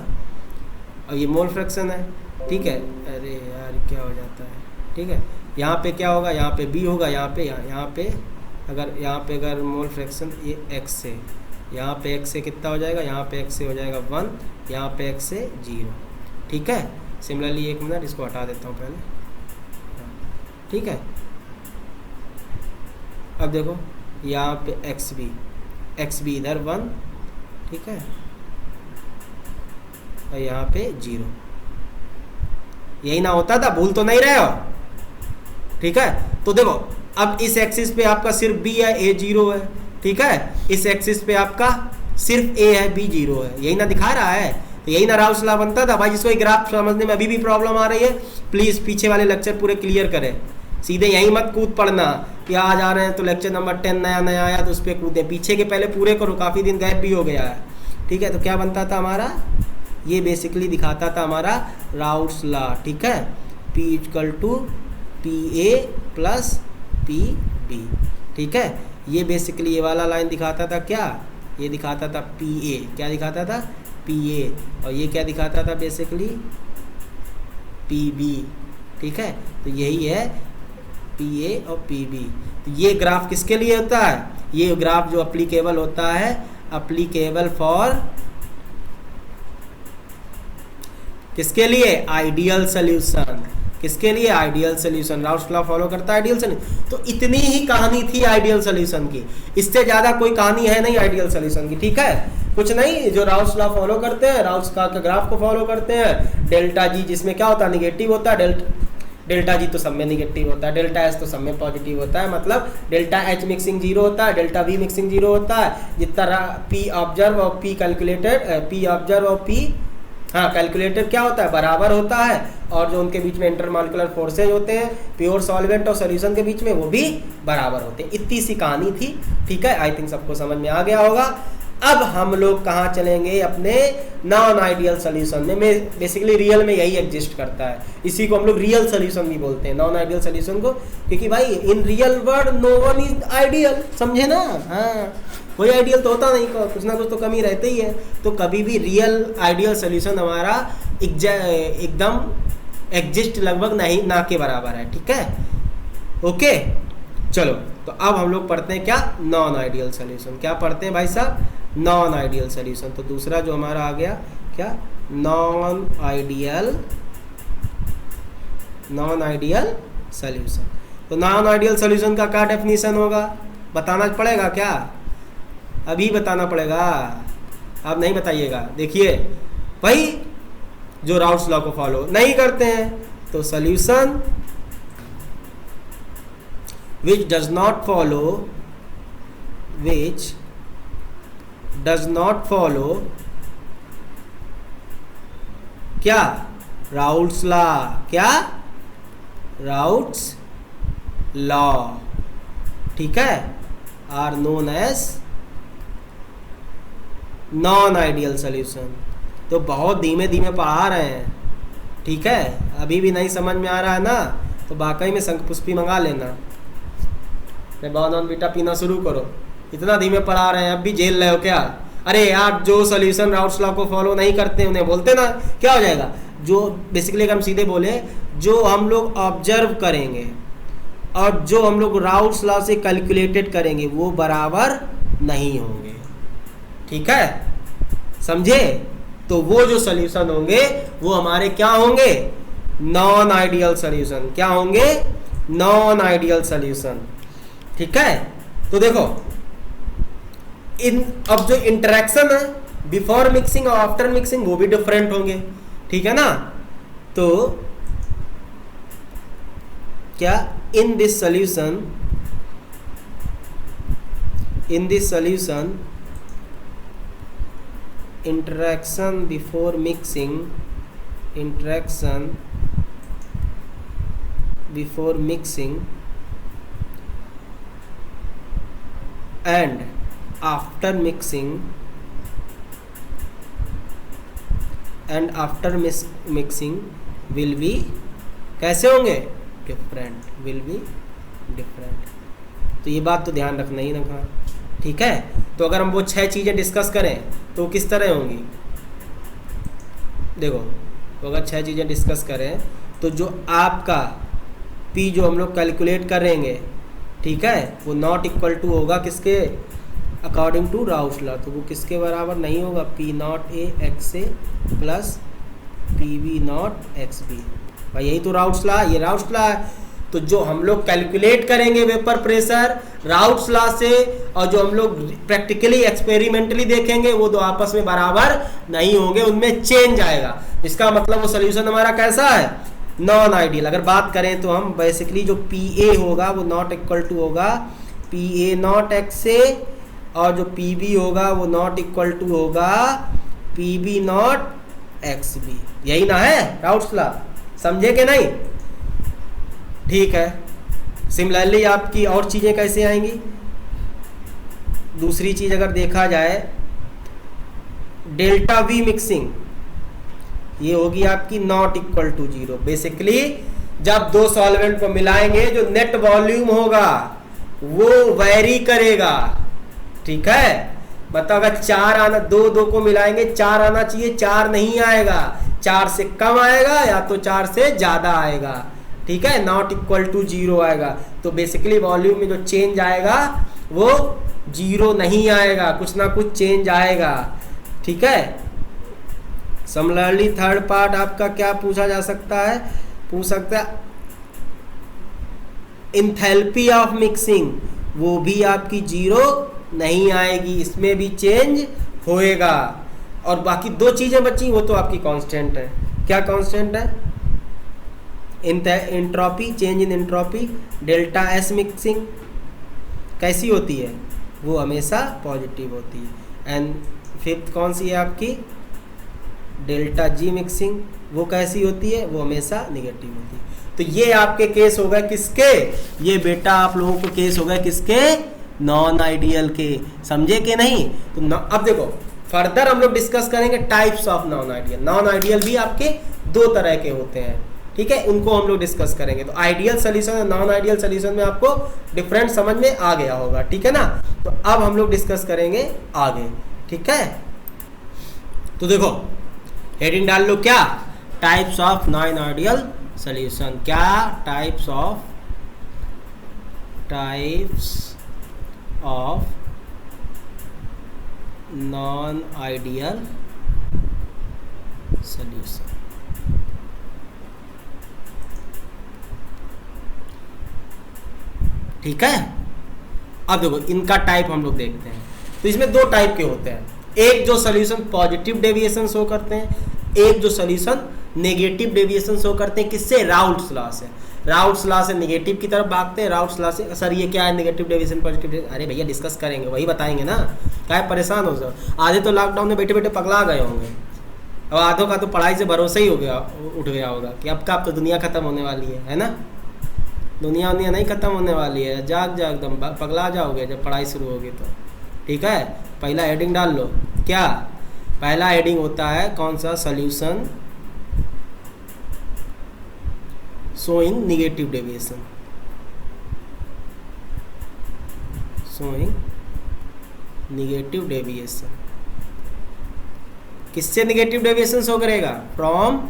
और ये मोल फ्रैक्शन है, ठीक है। अरे यार क्या हो जाता है, ठीक है। यहाँ पे क्या होगा? यहाँ पे बी होगा, यहाँ पे अगर मोल फ्रैक्शन ये एक्स है, यहाँ पे x से कितना हो जाएगा, यहाँ पे x से हो जाएगा 1, यहाँ पे x से 0। ठीक है, सिमिलरली एक मिनट इसको हटा देता हूँ पहले। ठीक है, अब देखो यहाँ पे x भी इधर 1, ठीक है, और यहाँ पे 0। यही ना होता था, भूल तो नहीं रहे हो? ठीक है, तो देखो अब इस एक्सिस पे आपका सिर्फ b है, a 0 है। ठीक है, इस एक्सिस पे आपका सिर्फ a है, b 0 है। यही ना दिखा रहा है, तो यही ना राउल्स लॉ बनता था भाई। जिसको ग्राफ समझने में अभी भी प्रॉब्लम आ रही है, प्लीज पीछे वाले लेक्चर पूरे क्लियर करें, सीधे यही मत कूद पड़ना कि आज आ रहे हैं तो लेक्चर नंबर 10 नया आया तो उस पर कूदे। पीछे के पहले पूरे करो, काफ़ी दिन गैप भी हो गया है। ठीक है, तो क्या बनता था हमारा, ये बेसिकली दिखाता था हमारा राउल्स लॉ। ठीक है, P equal to PA plus PB। ठीक है, ये बेसिकली ये वाला लाइन दिखाता था क्या, ये दिखाता था PA, क्या दिखाता था PA, और ये क्या दिखाता था बेसिकली PB। ठीक है, तो यही है PA और PB। तो ये ग्राफ किसके लिए होता है, ये ग्राफ जो अप्लीकेबल होता है, अप्लीकेबल फॉर किसके लिए, आइडियल सॉल्यूशन। किसके लिए, ideal solution. Raoult's law follow करता है आइडियल सॉल्यूशन। तो इतनी ही कहानी थी आइडियल सॉल्यूशन की, इससे ज्यादा कोई कहानी है नहीं आइडियल सॉल्यूशन की। ठीक है, कुछ नहीं, जो राउल्स लॉ फॉलो करते हैं, राउल्स का ग्राफ को फॉलो करते हैं, डेल्टा जी जिसमें क्या होता है, निगेटिव होता है, डेल्टा जी तो सब में निगेटिव होता है, डेल्टा एस तो सब में पॉजिटिव होता है, मतलब डेल्टा एच मिक्सिंग 0 होता है, डेल्टा वी मिक्सिंग 0 होता है। जितना पी ऑब्जर्व और पी कैलकुलेटेड, पी ऑब्जर्व और पी कैलकुलेटेड क्या होता है, बराबर होता है। और जो उनके बीच में इंटरमॉलिक्यूलर फोर्सेज होते हैं प्योर सॉल्वेंट और सॉल्यूशन के बीच में, वो भी बराबर होते हैं। इतनी सी कहानी थी। ठीक है, आई थिंक सबको समझ में आ गया होगा। अब हम लोग कहाँ चलेंगे, अपने नॉन आइडियल सोल्यूशन में। बेसिकली रियल में यही एग्जिस्ट करता है, इसी को हम लोग रियल सोल्यूशन भी बोलते हैं, नॉन आइडियल सोल्यूशन को, क्योंकि भाई in real world no one is ideal, समझे ना। हाँ, कोई आइडियल तो होता नहीं, कुछ ना कुछ तो कमी रहते ही है। तो कभी भी रियल आइडियल सोल्यूशन हमारा एकदम एग्जिस्ट लगभग नहीं, ना के बराबर है। ठीक है, ओके, चलो तो अब हम लोग पढ़ते हैं क्या, नॉन आइडियल सोल्यूशन। क्या पढ़ते हैं भाई साहब, नॉन आइडियल सोल्यूशन। तो दूसरा जो हमारा आ गया क्या, नॉन आइडियल सोल्यूशन। तो नॉन आइडियल सोल्यूशन का क्या डेफिनेशन होगा, बताना पड़ेगा क्या, अभी बताना पड़ेगा, आप नहीं बताइएगा। देखिए भाई, जो राउल्स लॉ को फॉलो नहीं करते हैं, तो solution which does not follow क्या, राउल्स लॉ, क्या, राउल्स लॉ। ठीक है, are known as non ideal solution. तो बहुत धीमे धीमे पढ़ा रहे हैं। ठीक है, अभी भी नहीं समझ में आ रहा है ना, तो वाकई में शंखपुष्पी मंगा लेना, बॉन बीटा पीना शुरू करो। इतना धीमे पढ़ा रहे हैं, अब भी झेल रहे हो क्या। अरे यार, जो सोल्यूशन राउल्स लॉ को फॉलो नहीं करते उन्हें बोलते ना, क्या हो जाएगा, जो बेसिकली अगर हम सीधे बोले, जो हम लोग ऑब्जर्व करेंगे और जो हम लोग राउल्स लॉ से कैलकुलेटेड करेंगे वो बराबर नहीं होंगे। ठीक है, समझे। तो वो जो सोल्यूशन होंगे वो हमारे क्या होंगे, नॉन आइडियल सोल्यूशन। क्या होंगे, नॉन आइडियल सोल्यूशन। ठीक है, तो देखो अब जो इंटरेक्शन है बिफोर मिक्सिंग और आफ्टर मिक्सिंग वो भी डिफरेंट होंगे। ठीक है ना, तो क्या, in this solution interaction before mixing and after mixing will be कैसे होंगे, डिफरेंट, will be different। तो ये बात तो ध्यान रखना ही रखना। ठीक है, तो अगर हम वो 6 चीज़ें डिस्कस करें तो किस तरह होंगी, देखो, तो अगर 6 चीज़ें डिस्कस करें तो जो आपका P जो हम लोग कैलकुलेट करेंगे, ठीक है, वो नॉट इक्वल टू होगा किसके, अकॉर्डिंग टू राउस लॉ, तो वो किसके बराबर नहीं होगा, P naught A X A plus P B naught X B. भाई यही तो राउस लॉ, ये राउस लॉ है। तो जो हम लोग कैलकुलेट करेंगे वेपर प्रेशर राउस लॉ से, और जो हम लोग प्रैक्टिकली एक्सपेरिमेंटली देखेंगे, वो दो आपस में बराबर नहीं होंगे, उनमें चेंज आएगा। इसका मतलब वो सोल्यूशन हमारा कैसा है, नॉन आइडियल। अगर बात करें तो हम बेसिकली जो पी ए होगा वो नॉट इक्वल टू होगा P A naught X A, और जो पी बी होगा वो नॉट इक्वल टू होगा P B naught X B. यही ना है राउस लॉ, समझे कि नहीं? ठीक है। सिमिलरली आपकी और चीज़ें कैसे आएंगी, दूसरी चीज़ अगर देखा जाए, डेल्टा वी मिक्सिंग, ये होगी आपकी not equal to zero. Basically जब दो सॉल्वेंट को मिलाएंगे, जो नेट वॉल्यूम होगा वो वेरी करेगा। ठीक है, मतलब अगर 4 आना, दो को मिलाएंगे 4 आना चाहिए, 4 नहीं आएगा, 4 से कम आएगा या तो 4 से ज़्यादा आएगा। ठीक है, नॉट इक्वल टू जीरो आएगा। तो बेसिकली वॉल्यूम में जो चेंज आएगा वो जीरो नहीं आएगा, कुछ ना कुछ चेंज आएगा। ठीक है। सिमिलरली थर्ड पार्ट आपका क्या पूछा जा सकता है, पूछ सकता है इंथैल्पी ऑफ मिक्सिंग, वो भी आपकी जीरो नहीं आएगी, इसमें भी चेंज होएगा। और बाकी दो चीजें बची, वो तो आपकी कांस्टेंट है। क्या कांस्टेंट है, entropy, change in entropy. Delta S mixing कैसी होती है, वो हमेशा पॉजिटिव होती है। एंड फिफ्थ कौन सी है आपकी, डेल्टा जी मिक्सिंग, वो कैसी होती है, वो हमेशा निगेटिव होती है। तो ये आपके केस हो गए किसके, ये बेटा आप लोगों को केस हो गए किसके, नॉन आइडियल के। समझे कि नहीं? तो अब देखो फर्दर हम लोग डिस्कस करेंगे types of non ideal. Non ideal भी आपके दो तरह के होते हैं। ठीक है, उनको हम लोग डिस्कस करेंगे। तो आइडियल सोल्यूशन और नॉन आइडियल सोल्यूशन में आपको डिफरेंट समझ में आ गया होगा। ठीक है ना? तो अब हम लोग डिस्कस करेंगे आगे। ठीक है, तो देखो हेडिंग डाल लो, क्या types of non ideal solution. क्या types of non ideal solution. ठीक है, अब देखो इनका टाइप हम लोग देखते हैं। तो इसमें दो टाइप के होते हैं, एक जो सोल्यूशन पॉजिटिव डेविएशन शो करते हैं, एक जो सोल्यूशन नेगेटिव डेविएशन शो करते हैं। किससे? राउट्स लॉ से। राउट्स लॉ से नेगेटिव की तरफ भागते हैं, राउट्स लॉ से सर ये क्या है नेगेटिव डेविएशन पॉजिटिव डेविएशन? अरे भैया डिस्कस करेंगे, वही बताएंगे ना, क्या परेशान हो सर। आधे तो लॉकडाउन में बैठे बैठे पगला गए होंगे, अब आधों का तो पढ़ाई से भरोसा ही हो गया, उठ गया होगा कि अब का अब तो दुनिया खत्म होने वाली है ना? दुनिया नहीं खत्म होने वाली है, जाग एकदम पगला जाओगे जब पढ़ाई शुरू होगी तो। ठीक है, पहला हेडिंग डाल लो। क्या पहला हेडिंग होता है, कौन सा? Solution showing negative deviation. Showing negative deviation किससे नेगेटिव डेविएशन शो करेगा? From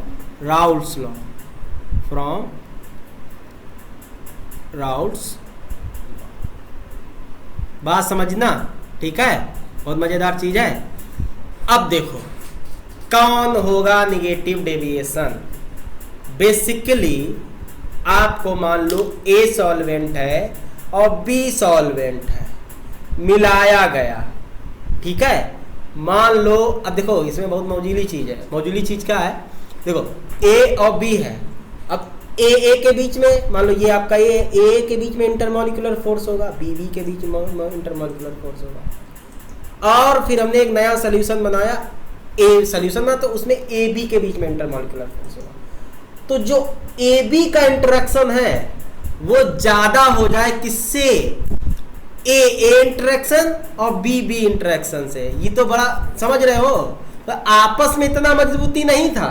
routes law. From routes, बात समझना। ठीक है, बहुत मजेदार चीज है। अब देखो कौन होगा नेगेटिव डेविएशन। बेसिकली आपको मान लो ए सॉल्वेंट है और बी सॉल्वेंट है, मिलाया गया। ठीक है, मान लो, अब देखो इसमें बहुत मौजूली चीज है। मौजूली चीज क्या है, देखो ए और बी है। अब ए के बीच में मान लो ये आपका ए के बीच में इंटरमॉलिक्यूलर फोर्स होगा, बी के बीच में इंटरमॉलिक्यूलर फोर्स होगा। और फिर हमने एक नया सोल्यूशन बनाया, ए सोल्यूशन बना, तो उसमें ए बी के बीच में इंटरमॉलिक्यूलर फोर्स होगा। तो जो ए बी का इंटरेक्शन है वो ज्यादा हो जाए किससे? ए इंटरेक्शन और बी इंटरेक्शन से। ये तो बड़ा समझ रहे हो, तो आपस में इतना मजबूती नहीं था,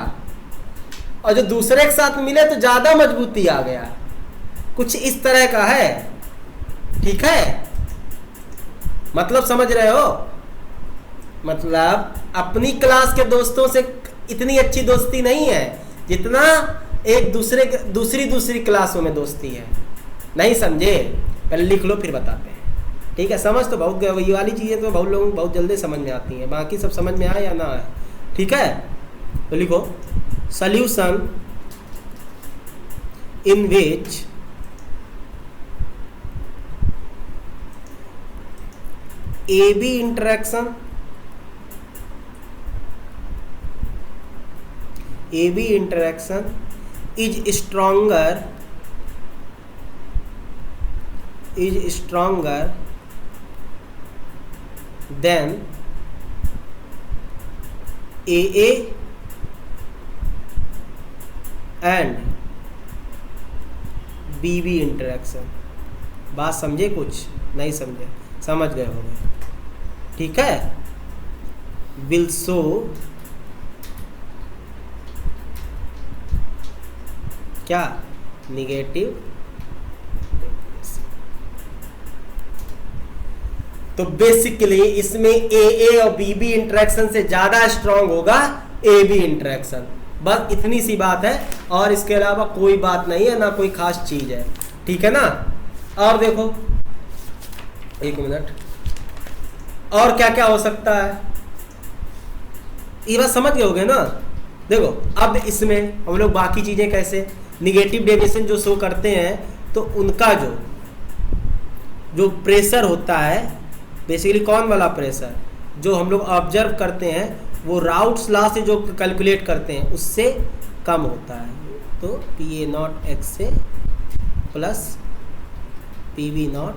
और जो दूसरे के साथ मिले तो ज्यादा मजबूती आ गया। कुछ इस तरह का है। ठीक है, मतलब समझ रहे हो, मतलब अपनी क्लास के दोस्तों से इतनी अच्छी दोस्ती नहीं है जितना एक दूसरी क्लासों में दोस्ती है। नहीं समझे? पहले लिख लो फिर बताते हैं। ठीक है, समझ तो बहुत ये वाली चीज़ें तो बहुत लोगों को बहुत जल्दी समझ में आती हैं, बाकी सब समझ में आए या ना आए। ठीक है, तो लिखो solution in which AB interaction is stronger than AA and BB interaction. बात समझे? कुछ नहीं समझे? समझ गए होंगे। ठीक है, विल शो क्या? निगेटिव। तो बेसिकली इसमें AA और BB इंटरेक्शन से ज्यादा स्ट्रांग होगा AB इंटरेक्शन। बस इतनी सी बात है, और इसके अलावा कोई बात नहीं है, ना कोई खास चीज है। ठीक है ना? और देखो, एक मिनट, और क्या क्या हो सकता है ये बात समझ गए होगे ना? देखो अब इसमें हम लोग बाकी चीजें कैसे निगेटिव डेविएशन जो शो करते हैं, तो उनका जो प्रेशर होता है, बेसिकली कौन वाला प्रेशर जो हम लोग ऑब्जर्व करते हैं, वो राउट्स लॉ से जो कैलकुलेट करते हैं उससे कम होता है। तो PA नॉट एक्स से प्लस PB नॉट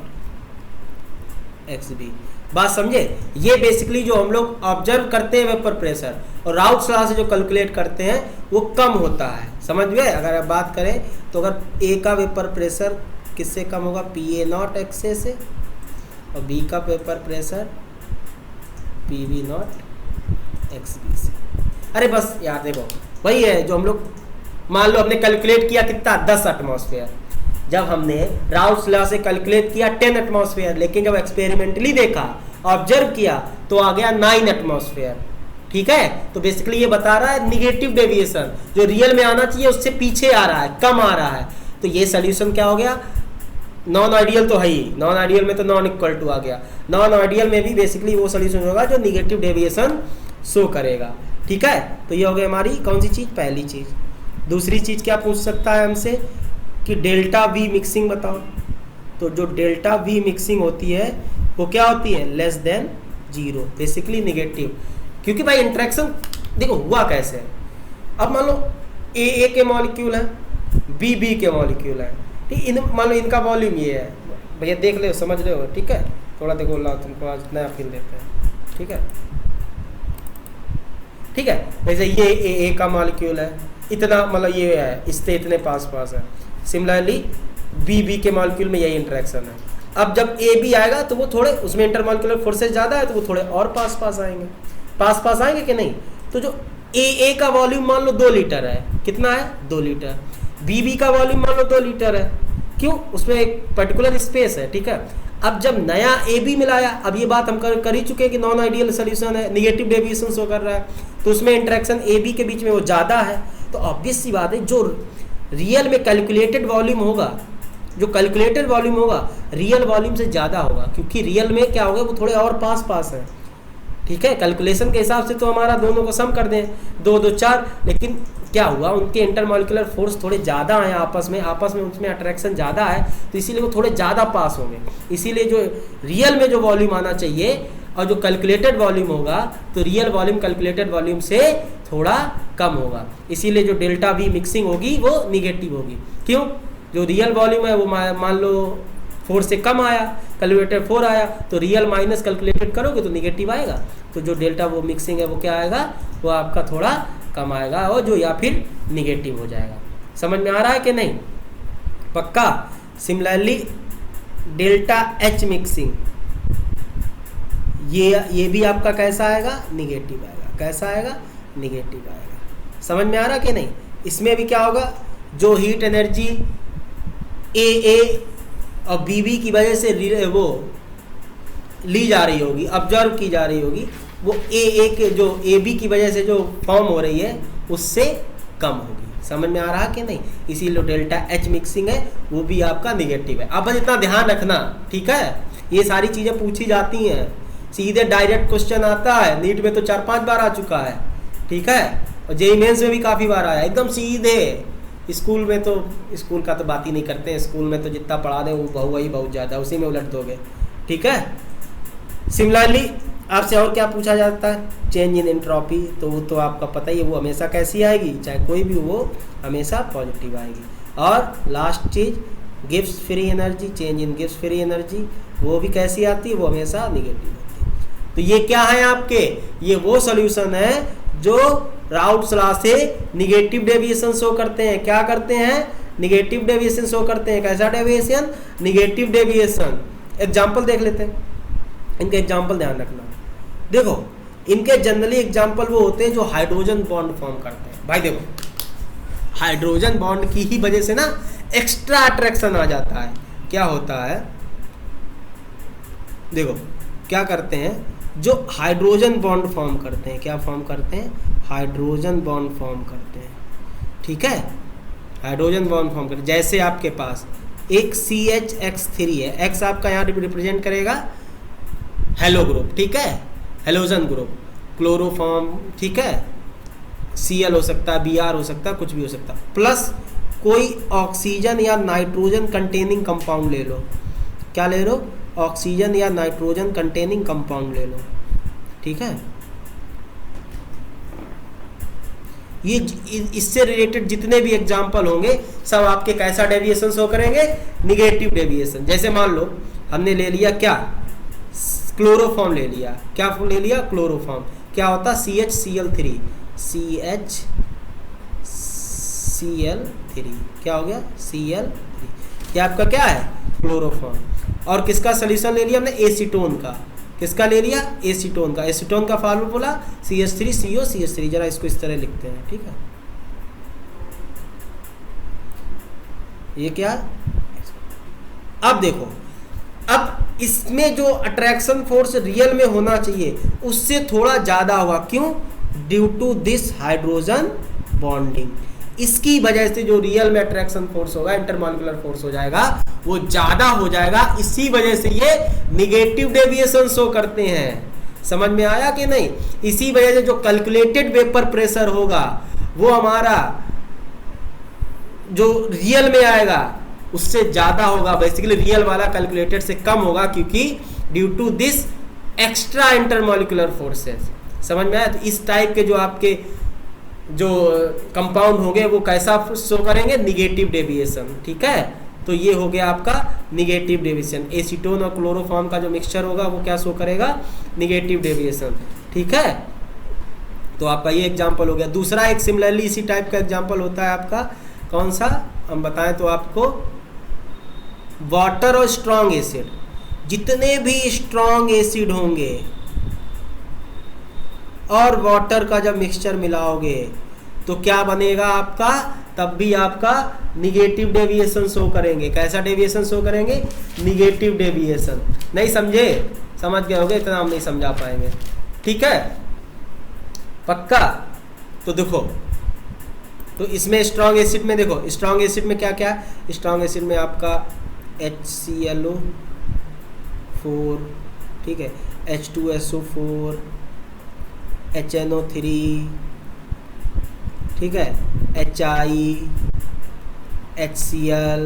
XB। बात समझे? ये बेसिकली जो हम लोग ऑब्जर्व करते हैं वेपर प्रेशर, और राउट्स लॉ से जो कैलकुलेट करते हैं वो कम होता है। समझ गए? अगर आप बात करें तो अगर A का वेपर प्रेशर किससे कम होगा? PA नॉट एक्स से, और B का vapour pressure PB not XB से। अरे बस यार देखो, वही है जो हम लोग मान लो हमने कैलकुलेट किया कितना, 10 एटमॉस्फेयर। जब हमने राउट्स लॉ से कैलकुलेट किया 10 एटमॉस्फेयर, लेकिन जब एक्सपेरिमेंटली देखा, ऑब्जर्व किया, तो आ गया 9 एटमॉस्फेयर। ठीक है, तो बेसिकली ये बता रहा है निगेटिव डेविएशन जो रियल में आना चाहिए उससे पीछे आ रहा है, कम आ रहा है। तो ये सोल्यूशन क्या हो गया? नॉन आइडियल तो है ही, नॉन आइडियल में तो नॉन इक्वल टू आ गया, नॉन आइडियल में भी बेसिकली वो सोल्यूशन होगा जो निगेटिव डेविएशन शो करेगा। ठीक है, तो ये हो गई हमारी कौन सी चीज़? पहली चीज़। दूसरी चीज़ क्या पूछ सकता है हमसे कि डेल्टा V मिक्सिंग बताओ। तो जो डेल्टा V मिक्सिंग होती है वो क्या होती है? Less than 0, basically negative. क्योंकि भाई इंट्रैक्शन देखो हुआ कैसे है। अब मान लो A के मॉलिक्यूल है, B के मॉलिक्यूल है, ठीक, मान लो इनका वॉल्यूम ये है, भैया देख ले, समझ रहे हो? ठीक है, थोड़ा देखो ला, तुमको आज नया फील देते हैं। ठीक है, ठीक है, जैसे ये A का मॉलिक्यूल है, इतना मतलब ये है, इससे इतने पास पास है। सिमिलरली B के मॉलिक्यूल में यही इंटरेक्शन है। अब जब AB आएगा तो वो थोड़े उसमें इंटरमॉलिक्यूलर फोर्सेस ज़्यादा है, तो वो थोड़े और पास पास आएंगे, पास पास आएंगे कि नहीं? तो जो AA का वॉल्यूम मान लो 2 लीटर है, कितना है? 2 लीटर। BB का वॉल्यूम मान लो 2 लीटर है, क्यों? उसमें एक पर्टिकुलर स्पेस है। ठीक है, अब जब नया AB मिलाया, अब ये बात हम कर ही चुके हैं कि नॉन आइडियल सोल्यूशन है, निगेटिव डेविएशन शो कर रहा है, तो उसमें इंटरेक्शन AB के बीच में वो ज़्यादा है। तो ऑब्वियस सी बात है जो रियल में कैलकुलेटेड वॉल्यूम होगा, जो कैलकुलेटेड वॉल्यूम होगा रियल वॉल्यूम से ज़्यादा होगा, क्योंकि रियल में क्या होगा, वो थोड़े और पास पास है। ठीक है, कैलकुलेशन के हिसाब से तो हमारा दोनों को सम कर दें, 2 2 4, लेकिन क्या हुआ, उनके इंटरमॉलिक्यूलर फोर्स थोड़े ज़्यादा हैं आपस में उसमें अट्रैक्शन ज़्यादा है, तो इसीलिए वो थोड़े ज़्यादा पास होंगे। इसीलिए जो रियल में जो वॉल्यूम आना चाहिए और जो कैलकुलेटेड वॉल्यूम होगा, तो रियल वॉल्यूम कैलकुलेटेड वॉल्यूम से थोड़ा कम होगा। इसीलिए जो डेल्टा V मिक्सिंग होगी वो निगेटिव होगी। क्यों? जो रियल वॉल्यूम है वो मान लो 4 से कम आया, कैलकुलेटेड 4 आया, तो रियल माइनस कैलकुलेटेड करोगे तो निगेटिव आएगा। तो जो डेल्टा वो मिक्सिंग है वो क्या आएगा? वो आपका थोड़ा कम आएगा, और जो या फिर निगेटिव हो जाएगा। समझ में आ रहा है कि नहीं? पक्का? सिमिलरली डेल्टा H मिक्सिंग, ये भी आपका कैसा आएगा? निगेटिव आएगा। कैसा आएगा? निगेटिव आएगा। समझ में आ रहा कि नहीं? इसमें भी क्या होगा, जो हीट एनर्जी AA और BB की वजह से वो ली जा रही होगी, ऑब्जर्व की जा रही होगी, वो AA के जो AB की वजह से जो फॉर्म हो रही है उससे कम होगी। समझ में आ रहा कि नहीं? इसीलिए डेल्टा H मिक्सिंग है वो भी आपका निगेटिव है। अब बस इतना ध्यान रखना, ठीक है, ये सारी चीज़ें पूछी जाती हैं, सीधे डायरेक्ट क्वेश्चन आता है, नीट में तो 4-5 बार आ चुका है, ठीक है, और जेईई मेंस में भी काफ़ी बार आया, एकदम सीधे। स्कूल में तो, स्कूल का तो बात ही नहीं करते हैं, स्कूल में तो जितना पढ़ा दें वो वही बहुत ज़्यादा, उसी में उलट दोगे, ठीक है। सिमिलरली आपसे और क्या पूछा जाता है, चेंज इन एंट्रोपी, तो वो तो आपका पता ही है, वो हमेशा कैसी आएगी, चाहे कोई भी वो हमेशा पॉजिटिव आएगी। और last cheese Gibbs free energy, change in Gibbs free energy, वो भी कैसी आती है, वो हमेशा निगेटिव होती है। तो ये क्या है आपके, ये वो सॉल्यूशन है जो राउट्स लॉ से निगेटिव डेविएशन शो करते हैं। क्या करते हैं, निगेटिव डेविएशन शो करते हैं। कैसा डेविएशन, निगेटिव डेविएशन। एग्जाम्पल देख लेते हैं, इनके एग्जाम्पल ध्यान रखना। देखो इनके जनरली एग्जाम्पल वो होते हैं जो हाइड्रोजन बॉन्ड फॉर्म करते हैं। भाई देखो हाइड्रोजन बॉन्ड की ही वजह से ना एक्स्ट्रा अट्रैक्शन आ जाता है। क्या होता है, देखो क्या करते हैं, जो हाइड्रोजन बॉन्ड फॉर्म करते हैं, क्या फॉर्म करते हैं, हाइड्रोजन बॉन्ड फॉर्म करते हैं, ठीक है, हाइड्रोजन बॉन्ड फॉर्म करते हैं। जैसे आपके पास एक CHX3 है, X आपका यहाँ रिप्रेजेंट करेगा हेलो ग्रुप, ठीक है, हेलोजन ग्रुप, क्लोरोफॉर्म, ठीक है, Cl हो सकता है, Br हो सकता है, कुछ भी हो सकता है, प्लस कोई ऑक्सीजन या नाइट्रोजन कंटेनिंग कंपाउंड ले लो। क्या ले लो, ऑक्सीजन या नाइट्रोजन कंटेनिंग कंपाउंड ले लो, ठीक है। ये इससे रिलेटेड जितने भी एग्जाम्पल होंगे सब आपके कैसा डेविएशन शो करेंगे, निगेटिव डेविएशन। जैसे मान लो हमने ले लिया क्या, क्लोरोफॉर्म ले लिया, क्या ले लिया, क्लोरोफॉर्म। क्या होता, CHCl3, CHCl3, क्या हो गया, Cl3, क्या आपका क्या है, क्लोरोफॉर्म। और किसका सोल्यूशन ले लिया हमने, एसीटोन का। किसका ले लिया, एसीटोन का। एसीटोन का फार्मूला CH3COCH3, जरा इसको इस तरह लिखते हैं, ठीक है। ये क्या, अब देखो, अब इसमें जो अट्रैक्शन फोर्स रियल में होना चाहिए उससे थोड़ा ज़्यादा हुआ। क्यों, due to this hydrogen bonding. इसकी वजह से जो रियल में अट्रैक्शन फोर्स होगा, इंटरमॉलिक्यूलर फोर्स हो जाएगा, वो ज़्यादा हो जाएगा। इसी वजह से ये निगेटिव डेविएशन शो करते हैं। समझ में आया कि नहीं। इसी वजह से जो कैलकुलेटेड वेपर प्रेशर होगा वो हमारा जो रियल में आएगा उससे ज़्यादा होगा। बेसिकली रियल वाला कैलकुलेटेड से कम होगा, क्योंकि due to this extra intermolecular forces. समझ में आया। तो इस टाइप के जो आपके जो कंपाउंड होंगे वो कैसा शो करेंगे, निगेटिव डेविएशन, ठीक है। तो ये हो गया आपका निगेटिव डेविएशन। एसीटोन और क्लोरोफॉर्म का जो मिक्सचर होगा वो क्या शो करेगा, निगेटिव डेविएशन, ठीक है। तो आपका ये एग्जांपल हो गया। दूसरा एक सिमिलरली इसी टाइप का एग्जांपल होता है आपका, कौन सा हम बताएं तो आपको, वाटर और स्ट्रॉन्ग एसिड। जितने भी स्ट्रॉन्ग एसिड होंगे और वाटर का जब मिक्सचर मिलाओगे तो क्या बनेगा आपका, तब भी आपका निगेटिव डेविएशन शो करेंगे। कैसा डेविएशन शो करेंगे, निगेटिव डेविएशन। नहीं समझे, समझ गए होगे, इतना हम नहीं समझा पाएंगे, ठीक है, पक्का। तो देखो, तो इसमें स्ट्रॉन्ग एसिड में देखो, स्ट्रॉन्ग एसिड में क्या क्या, स्ट्रॉन्ग एसिड में आपका HClO4, ठीक है, H2SO4, HNO3, ठीक है, HI, HCl,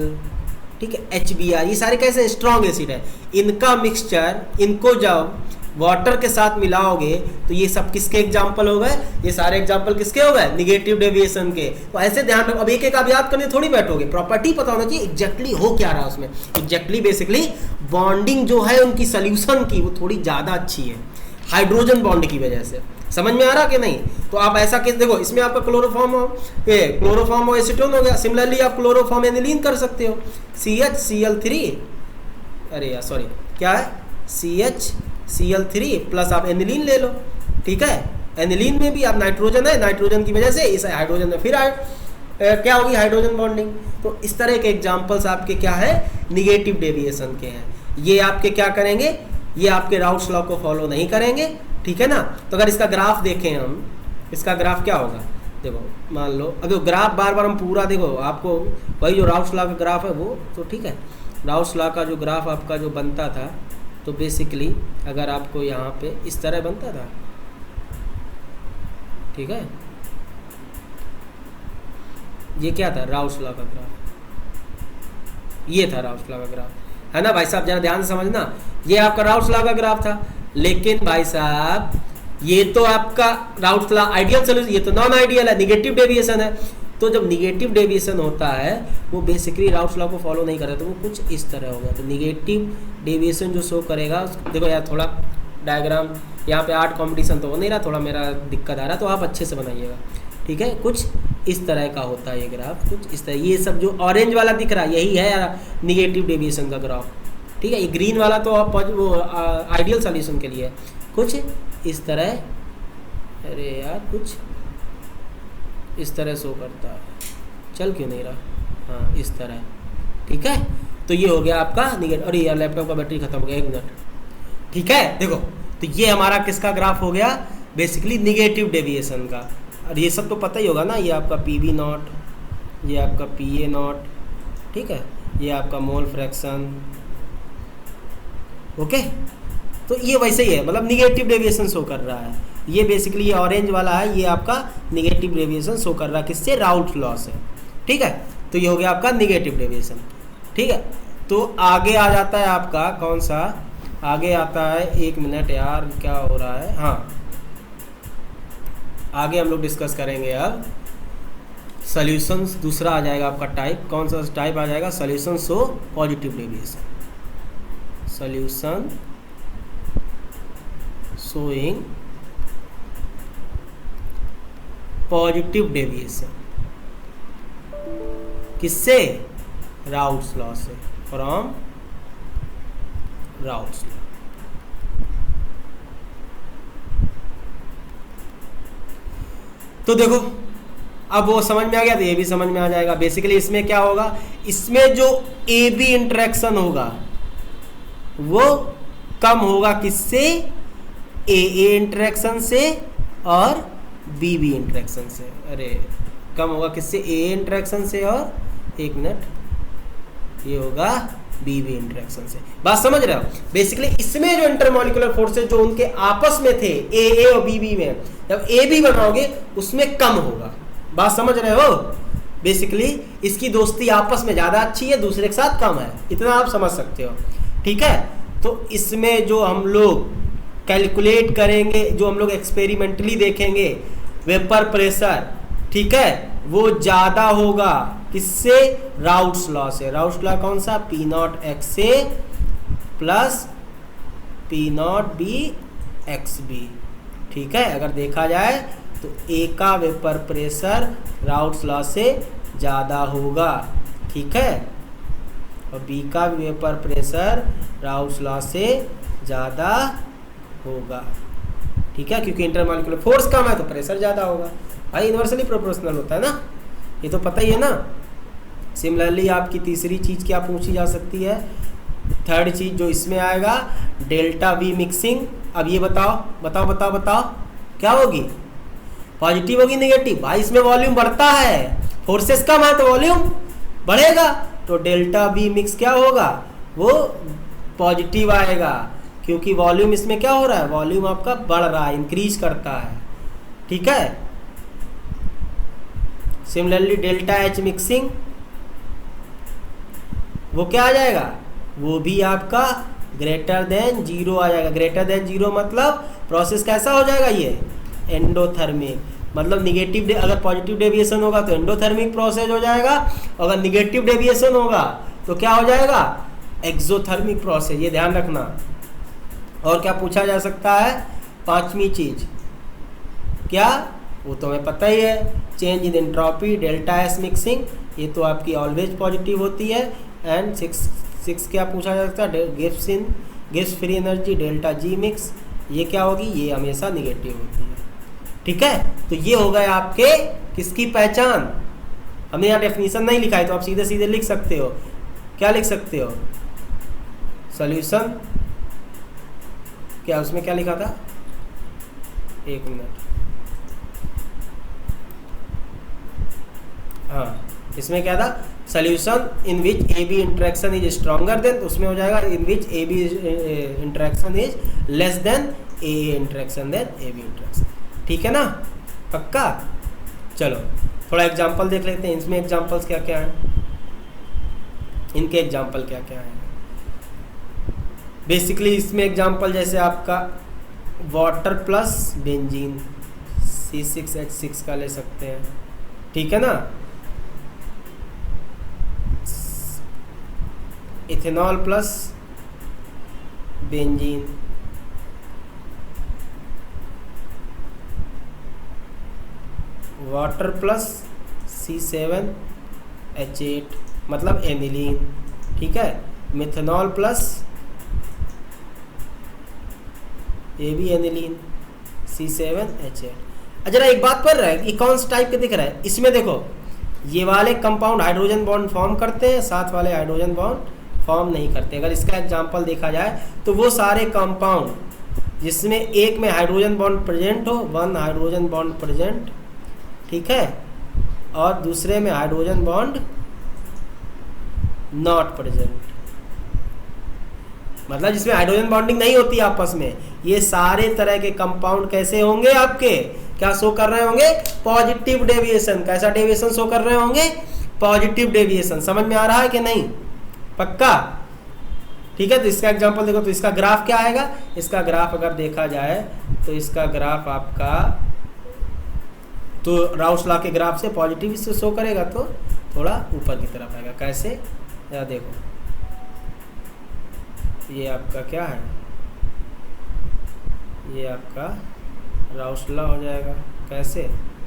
ठीक है, HBr, ये सारे कैसे स्ट्रॉन्ग एसिड है। इनका मिक्सचर, इनको जब वाटर के साथ मिलाओगे तो ये सब किसके एग्जाम्पल हो गए, ये सारे एग्जाम्पल किसके हो गए, निगेटिव डेविएशन के। तो ऐसे ध्यान रखो। अब एक एक आप याद करने थोड़ी बैठोगे, प्रॉपर्टी पता होना चाहिए एग्जैक्टली हो क्या रहा है उसमें। एग्जैक्टली बेसिकली बॉन्डिंग जो है उनकी सोल्यूशन की वो थोड़ी ज़्यादा अच्छी है हाइड्रोजन बॉन्ड की वजह से। समझ में आ रहा कि नहीं। तो आप ऐसा केस देखो, इसमें आपका क्लोरोफॉर्म और एसीटोन हो गया। सिमिलरली आप क्लोरोफॉर्म एनिलीन कर सकते हो, CHCl3, अरे यार सॉरी, क्या है, CHCl3 प्लस आप एनिलीन ले लो, ठीक है। एनिलीन में भी आप नाइट्रोजन है, नाइट्रोजन की वजह से इस हाइड्रोजन में फिर क्या होगी, हाइड्रोजन बॉन्डिंग। तो इस तरह के एग्जाम्पल्स आपके क्या है, निगेटिव डेविएशन के हैं। ये आपके क्या करेंगे, ये आपके राउट्स लॉ को फॉलो नहीं करेंगे, ठीक है ना। तो अगर इसका ग्राफ देखें हम, इसका ग्राफ क्या होगा, देखो मान लो, अगर ग्राफ बार बार हम पूरा देखो, आपको वही जो राउट्स लॉ का ग्राफ है वो तो ठीक है। राउट्स लॉ का जो ग्राफ आपका जो बनता था तो बेसिकली अगर आपको यहाँ पे इस तरह बनता था, ठीक है, ये क्या था, राउस लॉ का ग्राफ, ये था राउस लॉ का ग्राफ, है ना भाई साहब, जरा ध्यान से समझना, ये आपका राउस लॉ का ग्राफ था। लेकिन भाई साहब ये तो आपका राउस लॉ आइडियल सोल्यूशन, ये तो नॉन आइडियल है, निगेटिव डेविएशन है। तो जब निगेटिव डेविएशन होता है वो बेसिकली राउस लॉ को फॉलो नहीं करता, तो वो कुछ इस तरह होगा। तो निगेटिव डेविएशन जो शो करेगा, देखो यार थोड़ा डायग्राम यहाँ पे आर्ट कॉम्पिटिशन तो हो नहीं रहा, थोड़ा मेरा दिक्कत आ रहा, तो आप अच्छे से बनाइएगा, ठीक है। कुछ इस तरह का होता है ये ग्राफ, कुछ इस तरह, ये सब जो ऑरेंज वाला दिख रहा है यही है निगेटिव डेविएशन का ग्राफ, ठीक है। ये ग्रीन वाला तो आप वो आइडियल सॉल्यूशन के लिए है, कुछ इस तरह, अरे यार कुछ इस तरह शो करता है, चल क्यों नहीं रहा, हाँ इस तरह, ठीक है। तो ये हो गया आपका निगेटिव, अरे यार लैपटॉप का बैटरी खत्म हो गया, 1 मिनट, ठीक है। देखो तो ये हमारा किसका ग्राफ हो गया, बेसिकली निगेटिव डेविएशन का। और ये सब तो पता ही होगा ना, ये आपका पी नॉट, ये आपका पी नॉट, ठीक है, ये आपका मोल फ्रैक्शन, ओके। तो ये वैसे ही है, मतलब निगेटिव डेविएशन शो कर रहा है। ये बेसिकली ये ऑरेंज वाला है, ये आपका निगेटिव डेविएशन शो कर रहा है, किससे, राउस लॉ से, ठीक है। तो ये हो गया आपका निगेटिव डेविएशन, ठीक है। तो आगे आ जाता है आपका कौन सा, आगे आता है, 1 मिनट यार क्या हो रहा है, हाँ आगे हम लोग डिस्कस करेंगे अब सॉल्यूशंस। दूसरा आ जाएगा आपका टाइप, कौन सा टाइप आ जाएगा, solution show positive deviation, solution showing positive deviation, किससे, राउस लॉ से, फ्रॉम राउस लॉ। तो देखो अब वो समझ में आ गया, तो ये भी समझ में आ जाएगा। बेसिकली इसमें क्या होगा, इसमें जो ए बी इंटरेक्शन होगा वो कम होगा किससे, ए इंटरेक्शन से और बी बी इंटरेक्शन से, अरे कम होगा किससे, ए इंटरेक्शन से और 1 मिनट, ये होगा बी बी इंटरेक्शन से। बात समझ रहे हो, बेसिकली इसमें जो इंटरमॉलिक्यूलर फोर्सेस जो उनके आपस में थे ए और बी बी में, जब ए बी बनाओगे उसमें कम होगा। बात समझ रहे हो, बेसिकली इसकी दोस्ती आपस में ज्यादा अच्छी है, दूसरे के साथ कम है, इतना आप समझ सकते हो, ठीक है। तो इसमें जो हम लोग कैलकुलेट करेंगे, जो हम लोग एक्सपेरिमेंटली देखेंगे वेपर प्रेशर, ठीक है, वो ज्यादा होगा किससे, राउस लॉ से। राउस लॉ कौन सा, पी नॉट एक्स से plus P not B X B, ठीक है। अगर देखा जाए तो ए का वेपर प्रेशर राउस लॉ से ज़्यादा होगा, ठीक है, और बी का वेपर प्रेशर राउस लॉ से ज़्यादा होगा, ठीक है, क्योंकि इंटरमॉलिक्यूलर फोर्स कम है तो प्रेशर ज़्यादा होगा। भाई इन्वर्सली प्रोपोर्शनल होता है ना, ये तो पता ही है ना। सिमिलरली आपकी तीसरी चीज़ क्या पूछी जा सकती है, थर्ड चीज़ जो इसमें आएगा, डेल्टा वी मिक्सिंग। अब ये बताओ बताओ बताओ बताओ क्या होगी, पॉजिटिव होगी निगेटिव, भाई इसमें वॉल्यूम बढ़ता है, फोर्सेस कम है तो वॉल्यूम बढ़ेगा, तो डेल्टा वी मिक्स क्या होगा, वो पॉजिटिव आएगा, क्योंकि वॉल्यूम इसमें क्या हो रहा है, वॉल्यूम आपका बढ़ रहा है, इंक्रीज करता है, ठीक है। सिमिलरली डेल्टा एच मिक्सिंग वो क्या आ जाएगा, वो भी आपका ग्रेटर देन 0 आ जाएगा। ग्रेटर देन 0 मतलब प्रोसेस कैसा हो जाएगा, ये एंडोथर्मिक, मतलब निगेटिव, अगर पॉजिटिव डेविएशन होगा तो एंडोथर्मिक प्रोसेस हो जाएगा, अगर निगेटिव डेविएशन होगा तो क्या हो जाएगा, एक्सोथर्मिक प्रोसेस, ये ध्यान रखना। और क्या पूछा जा सकता है, पांचवी चीज क्या, वो तो हमें पता ही है, change in entropy, delta S mixing, ये तो आपकी ऑलवेज पॉजिटिव होती है। एंड सिक्स क्या पूछा जा सकता है, gives free energy, delta G mix, ये क्या होगी, ये हमेशा निगेटिव होती है, ठीक है। तो ये हो गए आपके किसकी पहचान। हमने यहाँ डेफिनेशन नहीं लिखा है तो आप सीधे सीधे लिख सकते हो, क्या लिख सकते हो, सॉल्यूशन, क्या उसमें क्या लिखा था, 1 मिनट, हाँ इसमें क्या था, solution in which A B interaction is stronger than, तो उसमें हो जाएगा in which A B interaction is less than A interaction than A B interaction. ठीक है ना, पक्का। चलो थोड़ा एग्जांपल देख लेते हैं, इसमें एग्जांपल्स क्या क्या हैं, इनके एग्जांपल क्या क्या हैं। बेसिकली इसमें एग्जांपल जैसे आपका वाटर प्लस बेंजीन C6H6 का ले सकते हैं, ठीक है ना। Ethanol plus benzene, water plus C7H8 मतलब एनिलीन, ठीक है। मिथेनॉल प्लस ये भी एनिलीन C7H8। जरा एक बात पर रहा है, ये कौन सा टाइप के दिख रहा है, इसमें देखो ये वाले कंपाउंड हाइड्रोजन बॉन्ड फॉर्म करते हैं, साथ वाले हाइड्रोजन बॉन्ड फॉर्म नहीं करते। अगर इसका एग्जांपल देखा जाए तो वो सारे कंपाउंड जिसमें एक में हाइड्रोजन बॉन्ड प्रेजेंट हो, वन हाइड्रोजन बॉन्ड प्रेजेंट, ठीक है, और दूसरे में हाइड्रोजन बॉन्ड नॉट प्रेजेंट, मतलब जिसमें हाइड्रोजन बॉन्डिंग नहीं होती आपस में, ये सारे तरह के कंपाउंड कैसे होंगे, आपके क्या शो कर रहे होंगे, पॉजिटिव डेविएशन। कैसा डेविएशन शो कर रहे होंगे, पॉजिटिव डेविएशन। समझ में आ रहा है कि नहीं, पक्का। ठीक है, तो इसका एग्जांपल देखो, तो इसका ग्राफ क्या आएगा, इसका ग्राफ अगर देखा जाए तो इसका ग्राफ आपका तो राउस लॉ के ग्राफ से पॉजिटिव से शो करेगा, तो थोड़ा ऊपर की तरफ आएगा। कैसे, या देखो ये आपका क्या है, ये आपका राउस लॉ हो जाएगा। कैसे,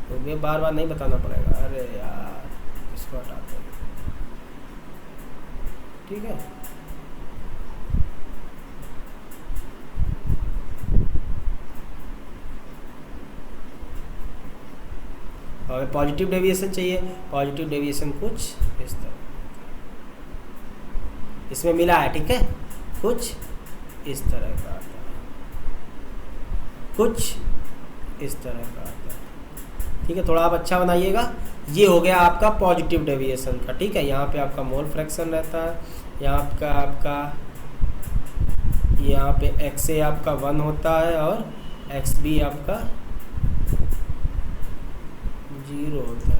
तो ये बार बार नहीं बताना पड़ेगा, अरे यार इसको हटाते हैं, ठीक है। और पॉजिटिव डेविएशन चाहिए, पॉजिटिव डेविएशन कुछ इस तरह इसमें मिला है, ठीक है, कुछ इस तरह का आता है, कुछ इस तरह का आता है, ठीक है। थोड़ा आप अच्छा बनाइएगा। ये हो गया आपका पॉजिटिव डेविएशन का, ठीक है। यहाँ पे आपका मोल फ्रैक्शन रहता है, यहाँ पे आपका यहाँ पे XA आपका 1 होता है और XB आपका 0 होता है,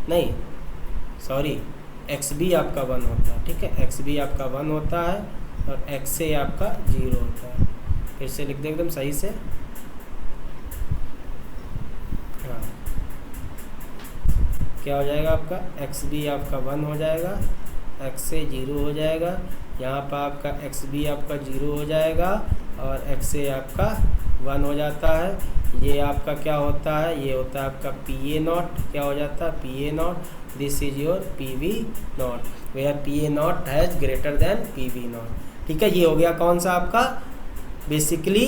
नहीं सॉरी XB आपका 1 होता है, ठीक है। XB आपका 1 होता है और XA आपका 0 होता है। फिर से लिख दे एकदम सही से, हाँ क्या हो जाएगा आपका, XB आपका 1 हो जाएगा, XA 0 हो जाएगा, यहाँ पर आपका XB आपका 0 हो जाएगा और XA आपका 1 हो जाता है। ये आपका क्या होता है, ये होता है आपका PA नॉट, क्या हो जाता है PA not, this is your PB not, where PA not has greater than PB not, ठीक है। ये हो गया कौन सा आपका, बेसिकली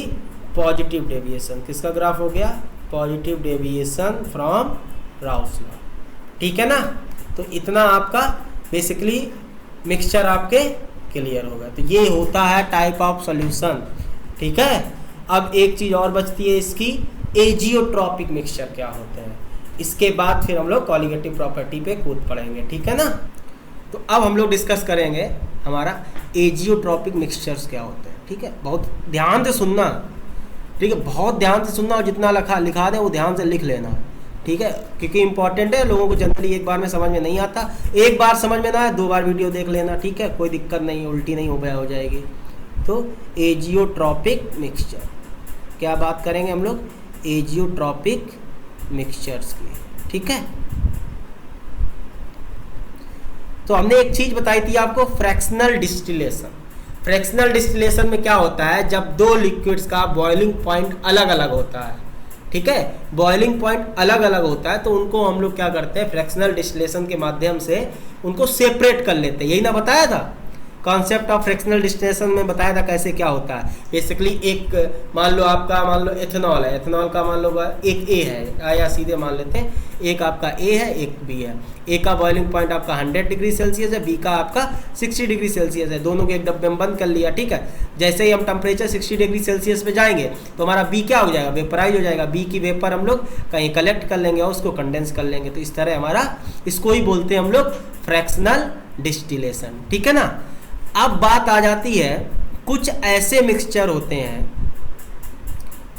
पॉजिटिव डेविएशन। किसका ग्राफ हो गया, positive deviation from Raoult's law, ठीक है ना। तो इतना आपका बेसिकली मिक्सचर आपके क्लियर होगा। तो ये होता है टाइप ऑफ सॉल्यूशन, ठीक है। अब एक चीज़ और बचती है इसकी, एजियोट्रॉपिक मिक्सचर क्या होते हैं। इसके बाद फिर हम लोग कॉलिगेटिव प्रॉपर्टी पे कूद पड़ेंगे, ठीक है ना। तो अब हम लोग डिस्कस करेंगे हमारा एजियोट्रॉपिक मिक्सचर्स क्या होते हैं, ठीक है। बहुत ध्यान से सुनना, ठीक है, बहुत ध्यान से सुनना, और जितना लिखा दे वो ध्यान से लिख लेना, ठीक है, क्योंकि इंपॉर्टेंट है। लोगों को जनरली एक बार में समझ में नहीं आता, एक बार समझ में ना आए 2 बार वीडियो देख लेना, ठीक है, कोई दिक्कत नहीं, उल्टी नहीं हो जाएगी। तो एजियोट्रॉपिक मिक्सचर, क्या बात करेंगे हम लोग, एजियोट्रॉपिक मिक्सचर्स की, ठीक है। तो हमने एक चीज बताई थी आपको, फ्रैक्शनल डिस्टिलेशन। फ्रैक्शनल डिस्टिलेशन में क्या होता है, जब 2 लिक्विड्स का बॉइलिंग पॉइंट अलग अलग होता है, ठीक है, बॉइलिंग पॉइंट अलग अलग होता है, तो उनको हम लोग क्या करते हैं, फ्रैक्शनल डिस्टिलेशन के माध्यम से उनको सेपरेट कर लेते हैं। यही ना बताया था, कॉन्सेप्ट ऑफ फ्रैक्शनल डिस्टिलेशन में बताया था कैसे क्या होता है। बेसिकली एक मान लो एथेनॉल है, एथेनॉल का मान लो एक ए है, या सीधे मान लेते हैं एक आपका ए है एक बी है। ए का बॉइलिंग पॉइंट आपका 100 डिग्री सेल्सियस है, बी का आपका 60 डिग्री सेल्सियस है। दोनों के एक डब्बे में बंद कर लिया, ठीक है। जैसे ही हम टेम्परेचर 60 डिग्री सेल्सियस पे जाएंगे तो हमारा बी क्या हो जाएगा, वेपराइज हो जाएगा। बी की वेपर हम लोग कहीं कलेक्ट कर लेंगे और उसको कंडेंस कर लेंगे। तो इस तरह हमारा, इसको ही बोलते हैं हम लोग फ्रैक्शनल डिस्टिलेशन, ठीक है ना। अब बात आ जाती है, कुछ ऐसे मिक्सचर होते हैं,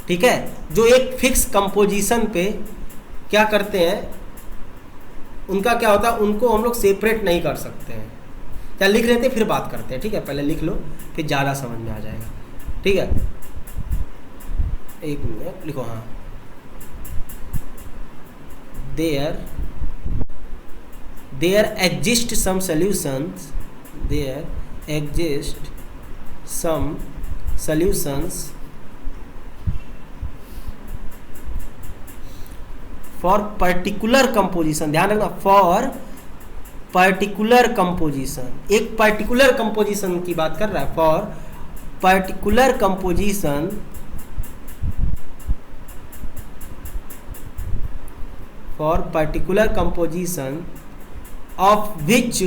ठीक है, जो एक फिक्स कंपोजिशन पे क्या करते हैं, उनका क्या होता है, उनको हम लोग सेपरेट नहीं कर सकते हैं। क्या लिख लेते फिर बात करते हैं, ठीक है। पहले लिख लो फिर ज़्यादा समझ में आ जाएगा, ठीक है। एक मिनट लिखो, हाँ। there exist some solutions for particular composition। ध्यान रखना, for particular composition, एक particular composition की बात कर रहा है। for particular composition of which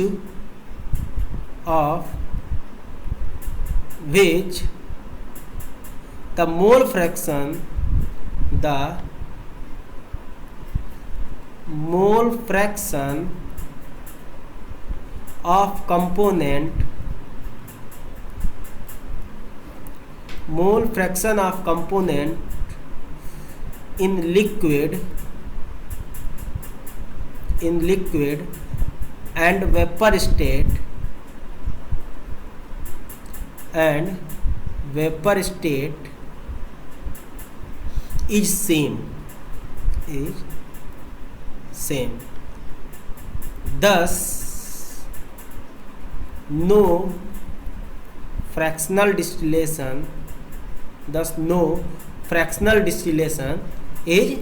the mole fraction of component in liquid and vapor state is same, thus no fractional distillation is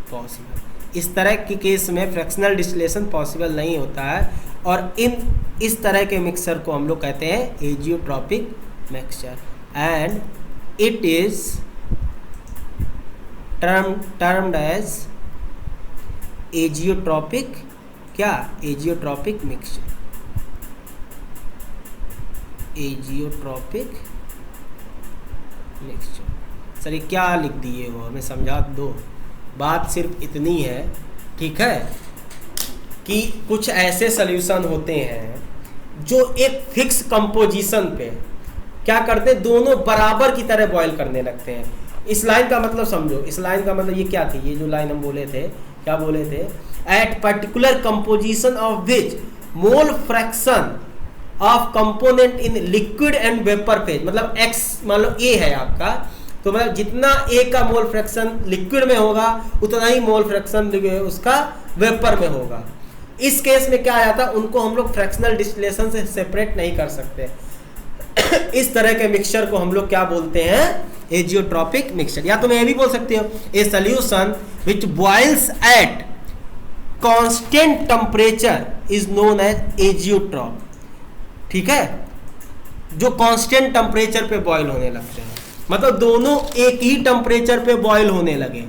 possible। इस तरह के केस में फ्रैक्शनल डिस्टिलेशन पॉसिबल नहीं होता है, और इस तरह के मिक्सचर को हम लोग कहते हैं azeotropic mixture, and it is termed as azeotropic mixture. Sir ये क्या लिख दिए हो, हमें समझा दो। बात सिर्फ इतनी है, ठीक है, कि कुछ ऐसे सॉल्यूशन होते हैं जो एक फिक्स कंपोजिशन पे क्या करते हैं, दोनों बराबर की तरह बॉयल करने लगते हैं। इस लाइन का मतलब समझो, इस लाइन का मतलब ये क्या थी, ये जो लाइन हम बोले थे, क्या बोले थे, at particular composition of which mole fraction of component in liquid and vapour phase. मतलब एक्स मान लो ए है आपका, तो मतलब जितना ए का मोल फ्रैक्शन लिक्विड में होगा उतना ही मोल फ्रैक्शन उसका वेपर में होगा। इस केस में क्या आ जाता है, उनको हम लोग फ्रैक्शनल डिस्टिलेशन से सेपरेट नहीं कर सकते। इस तरह के मिक्सचर को हम लोग क्या बोलते हैं, एजियोट्रॉपिक मिक्सचर। या तुम ये भी बोल सकते हो, a solution which boils at constant temperature is known as azeotrope, ठीक है, जो कांस्टेंट टेम्परेचर पे बॉयल होने लगते हैं। मतलब दोनों एक ही टेम्परेचर पे बॉयल होने लगे,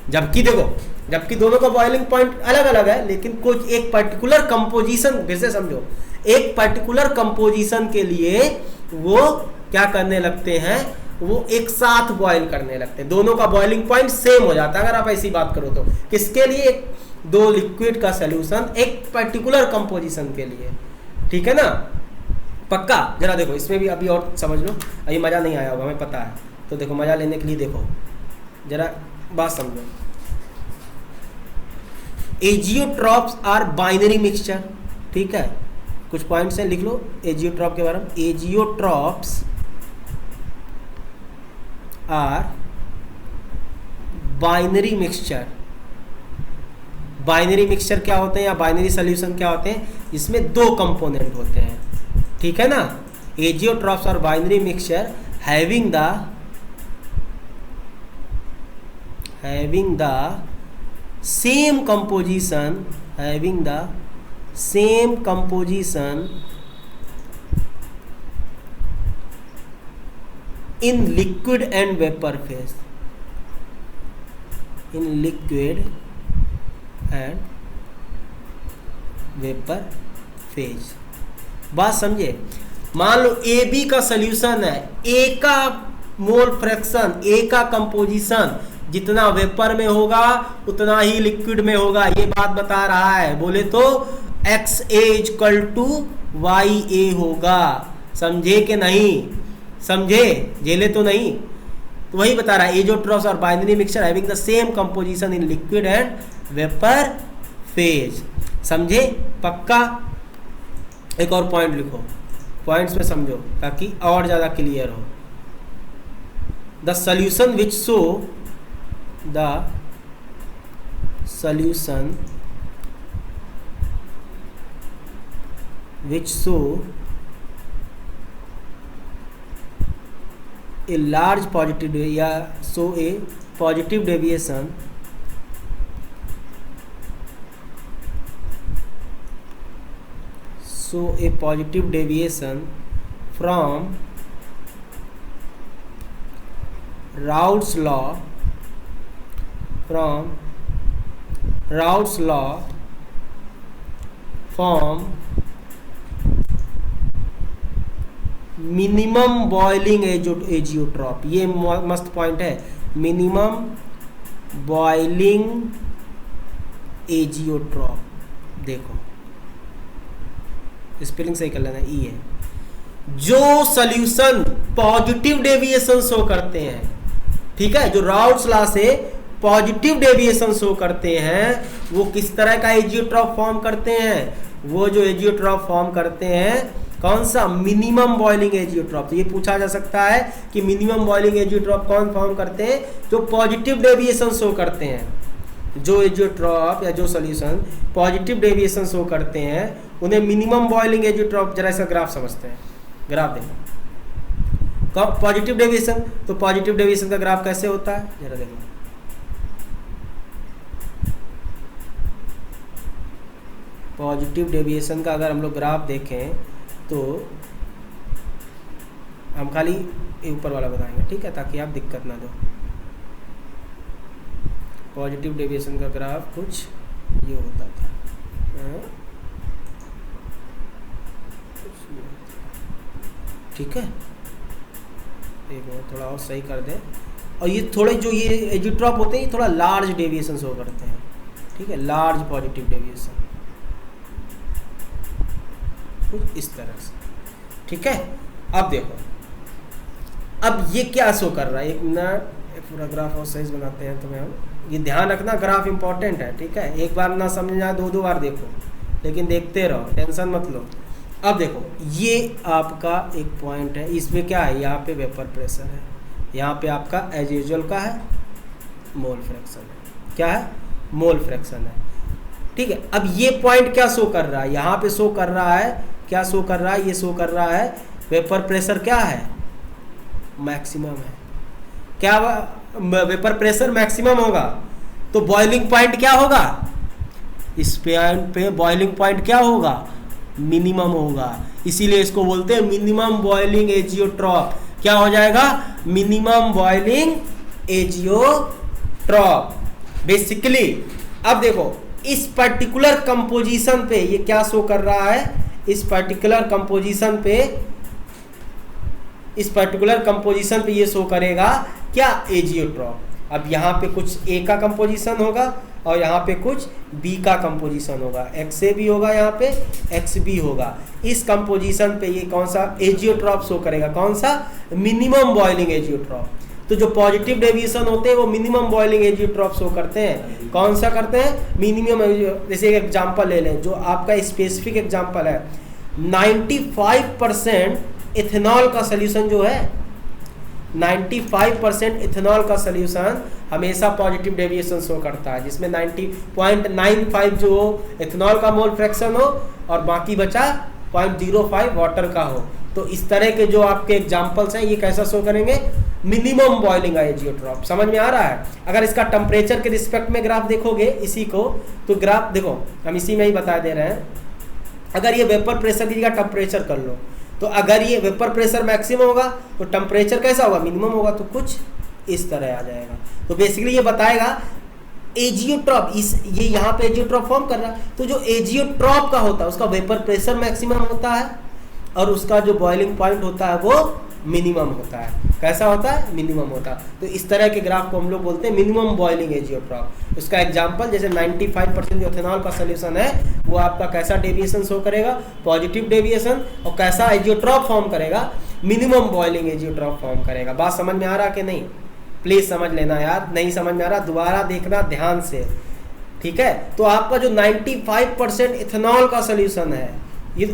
जबकि देखो, जबकि दोनों का बॉइलिंग पॉइंट अलग अलग है, लेकिन कुछ एक पर्टिकुलर कंपोजिशन, फिर से समझो, एक पर्टिकुलर कंपोजिशन के लिए वो क्या करने लगते हैं, वो एक साथ बॉयल करने लगते हैं। दोनों का बॉइलिंग पॉइंट सेम हो जाता है अगर आप ऐसी बात करो तो। किसके लिए, दो लिक्विड का सॉल्यूशन एक पर्टिकुलर कंपोजिशन के लिए, ठीक है ना। पक्का, जरा देखो इसमें भी अभी और समझ लो, अभी मज़ा नहीं आया होगा हमें पता है, तो देखो मज़ा लेने के लिए देखो, जरा बात समझो। एजियोट्रॉप्स आर बाइनरी मिक्सचर, ठीक है, कुछ पॉइंट्स हैं, लिख लो एजियोट्रॉप के बारे में। Azeotropes are binary mixture. Binary mixture क्या होते हैं या बाइनरी सॉल्यूशन क्या होते हैं, इसमें दो कंपोनेंट होते हैं, ठीक है ना। Azeotropes are binary mixture having the same composition in liquid and vapour phase, in liquid and vapour phase. बात समझे? मान लो ए बी का सोल्यूशन है, ए का मोल फ्रैक्शन, ए का कंपोजिशन जितना वेपर में होगा उतना ही लिक्विड में होगा, ये बात बता रहा है। बोले तो X A equal to Y A होगा। समझे कि नहीं? समझे? झेले तो नहीं? तो वही बता रहा है, एजियोट्रॉप्स और binary mixture having the same composition in liquid and vapour phase. समझे? पक्का? एक और पॉइंट लिखो, पॉइंट्स में समझो ताकि और ज्यादा क्लियर हो। The solution which show, the solution which show a large positive या show a positive deviation from Raoult's law from minimum boiling azeotrope. ये मस्त पॉइंट है, मिनिमम बॉइलिंग एजियोट्रॉप। देखो स्पेलिंग सही कर लेना, ई है। जो सॉल्यूशन पॉजिटिव डेविएशन शो करते हैं, ठीक है, जो राउल्ट्स लॉ से पॉजिटिव डेविएशन शो करते हैं, वो किस तरह का एजियोट्रॉप फॉर्म करते हैं? वो जो एजियोट्रॉप फॉर्म करते हैं कौन सा? Minimum boiling azeotrope. तो ये पूछा जा सकता है कि मिनिमम बॉइलिंग एजियोट्रॉप कौन फॉर्म करते हैं? जो पॉजिटिव डेविएशन शो करते हैं। जो एजियोट्रॉप या जो सॉल्यूशन पॉजिटिव डेविएशन शो करते हैं उन्हें मिनिमम बॉइलिंग एजियोट्रॉप। जरा इसका ग्राफ समझते हैं। ग्राफ देखो, पॉजिटिव डेविएशन, तो पॉजिटिव डेविएशन का ग्राफ कैसे होता है जरा देखो। पॉजिटिव डेविएशन का अगर हम लोग ग्राफ देखें तो हम खाली ऊपर वाला बताएंगे, ठीक है, ताकि आप दिक्कत ना दो। पॉजिटिव डेविएशन का ग्राफ कुछ ये होता था, ठीक है। एक मिनट थोड़ा और सही कर दें। और ये थोड़े जो ये एजियोट्रॉप होते हैं ये थोड़ा लार्ज डेविएशन शो करते हैं, ठीक है, लार्ज पॉजिटिव डेविएशन कुछ इस तरह से, ठीक है। अब देखो, अब ये क्या शो कर रहा है? एक मिनट, एक पूरा ग्राफ और सही बनाते हैं। तुम्हें हम ये ध्यान रखना, ग्राफ इंपॉर्टेंट है, ठीक है। एक बार ना समझ में आए दो बार देखो, लेकिन देखते रहो, टेंशन मत लो। अब देखो, ये आपका एक पॉइंट है, इसमें क्या है? यहाँ पे वेपर प्रेशर है, यहाँ पे आपका एज यूजुअल का है मोल फ्रैक्शन है। क्या है? मोल फ्रैक्शन है, ठीक है। अब ये पॉइंट क्या शो कर रहा है? यहाँ पे शो कर रहा है, क्या शो कर रहा है? ये शो कर रहा है वेपर प्रेशर क्या है? मैक्सिमम है। क्या वेपर प्रेशर मैक्सिमम होगा तो बॉइलिंग पॉइंट क्या होगा? इस पॉइंट पे बॉइलिंग पॉइंट क्या होगा? मिनिमम होगा। इसीलिए इसको बोलते हैं मिनिमम बॉइलिंग एजियोट्रॉप। क्या हो जाएगा? Minimum boiling azeotrope basically. अब देखो, इस पर्टिकुलर कंपोजिशन पे ये क्या शो कर रहा है? इस पर्टिकुलर कंपोजिशन पे ये शो करेगा क्या? एजियोट्रॉप। अब यहाँ पे कुछ ए का कंपोजिशन होगा और यहाँ पे कुछ बी का कंपोजिशन होगा, एक्स ए भी होगा, यहाँ पे एक्स बी होगा। इस कंपोजिशन पे ये कौन सा एजियोट्रॉप शो करेगा? कौन सा? Minimum boiling azeotrope. तो जो पॉजिटिव डेविएशन होते हैं वो मिनिमम बॉइलिंग एजियोट्रॉप शो करते हैं। कौन सा करते हैं? मिनिमम। जैसे एक एग्जांपल ले लें, जो आपका स्पेसिफिक एग्जांपल है, 95% इथेनॉल का सोल्यूशन जो है, 95% इथेनॉल का सोल्यूशन हमेशा पॉजिटिव डेविएशन शो करता है, जिसमें 90.95 जो इथेनॉल का मोल फ्रैक्शन हो और बाकी बचा 0.05 वाटर का हो। तो इस तरह के जो आपके एग्जांपल्स हैं ये कैसा शो करेंगे? Minimum boiling azeotrope. समझ में आ रहा है? अगर इसका टेम्परेचर के रिस्पेक्ट में ग्राफ देखोगे इसी को, तो ग्राफ देखो हम इसी में ही बता दे रहे हैं। अगर ये वेपर प्रेशर की जगह टेम्परेचर कर लो तो अगर ये वेपर प्रेशर मैक्सिमम होगा तो टेम्परेचर कैसा होगा, मिनिमम होगा, तो कुछ इस तरह आ जाएगा। तो बेसिकली ये बताएगा एजियोट्रॉप, इस ये यहाँ पे एजियोट्रॉप फॉर्म कर रहा है, तो जो एजियोट्रॉप का होता है उसका वेपर प्रेशर मैक्सिमम होता है और उसका जो बॉइलिंग पॉइंट होता है वो मिनिमम होता है। कैसा होता है, मिनिमम होता है। तो इस तरह के ग्राफ को हम लोग बोलते हैं मिनिमम बॉइलिंग एजियोट्रॉप। उसका एग्जांपल जैसे 95% जो इथेनॉल का सोल्यूशन है वो आपका कैसा डेविएशन शो करेगा, पॉजिटिव डेविएशन, और कैसा एजियोट्रॉप फॉर्म करेगा, मिनिमम बॉइलिंग एजियोट्रॉप फॉर्म करेगा। बात समझ में आ रहा कि नहीं, प्लीज समझ लेना यार, नहीं समझ में आ रहा दोबारा देखना ध्यान से, ठीक है। तो आपका जो 95% इथेनॉल का सोल्यूशन है, ये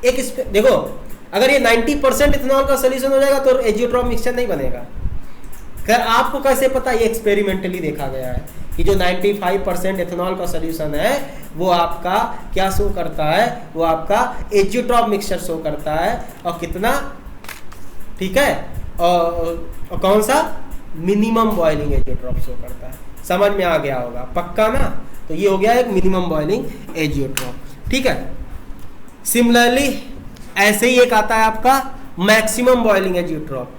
एक देखो, अगर ये 90% इथेनॉल का सोल्यूशन हो जाएगा तो एजियोट्रॉप मिक्सचर नहीं बनेगा। खैर आपको कैसे पता, ये एक्सपेरिमेंटली देखा गया है कि जो 95% इथेनॉल का सोल्यूशन है वो आपका क्या शो करता है, वो आपका एजियोट्रॉप मिक्सचर शो करता है, और कितना, ठीक है, और कौन सा, मिनिमम बॉइलिंग एजियोट्रॉप शो करता है। समझ में आ गया होगा पक्का ना। तो ये हो गया एक मिनिमम बॉइलिंग एजियोट्रॉप, ठीक है। सिमिलरली ऐसे ही एक आता है आपका maximum boiling azeotrope.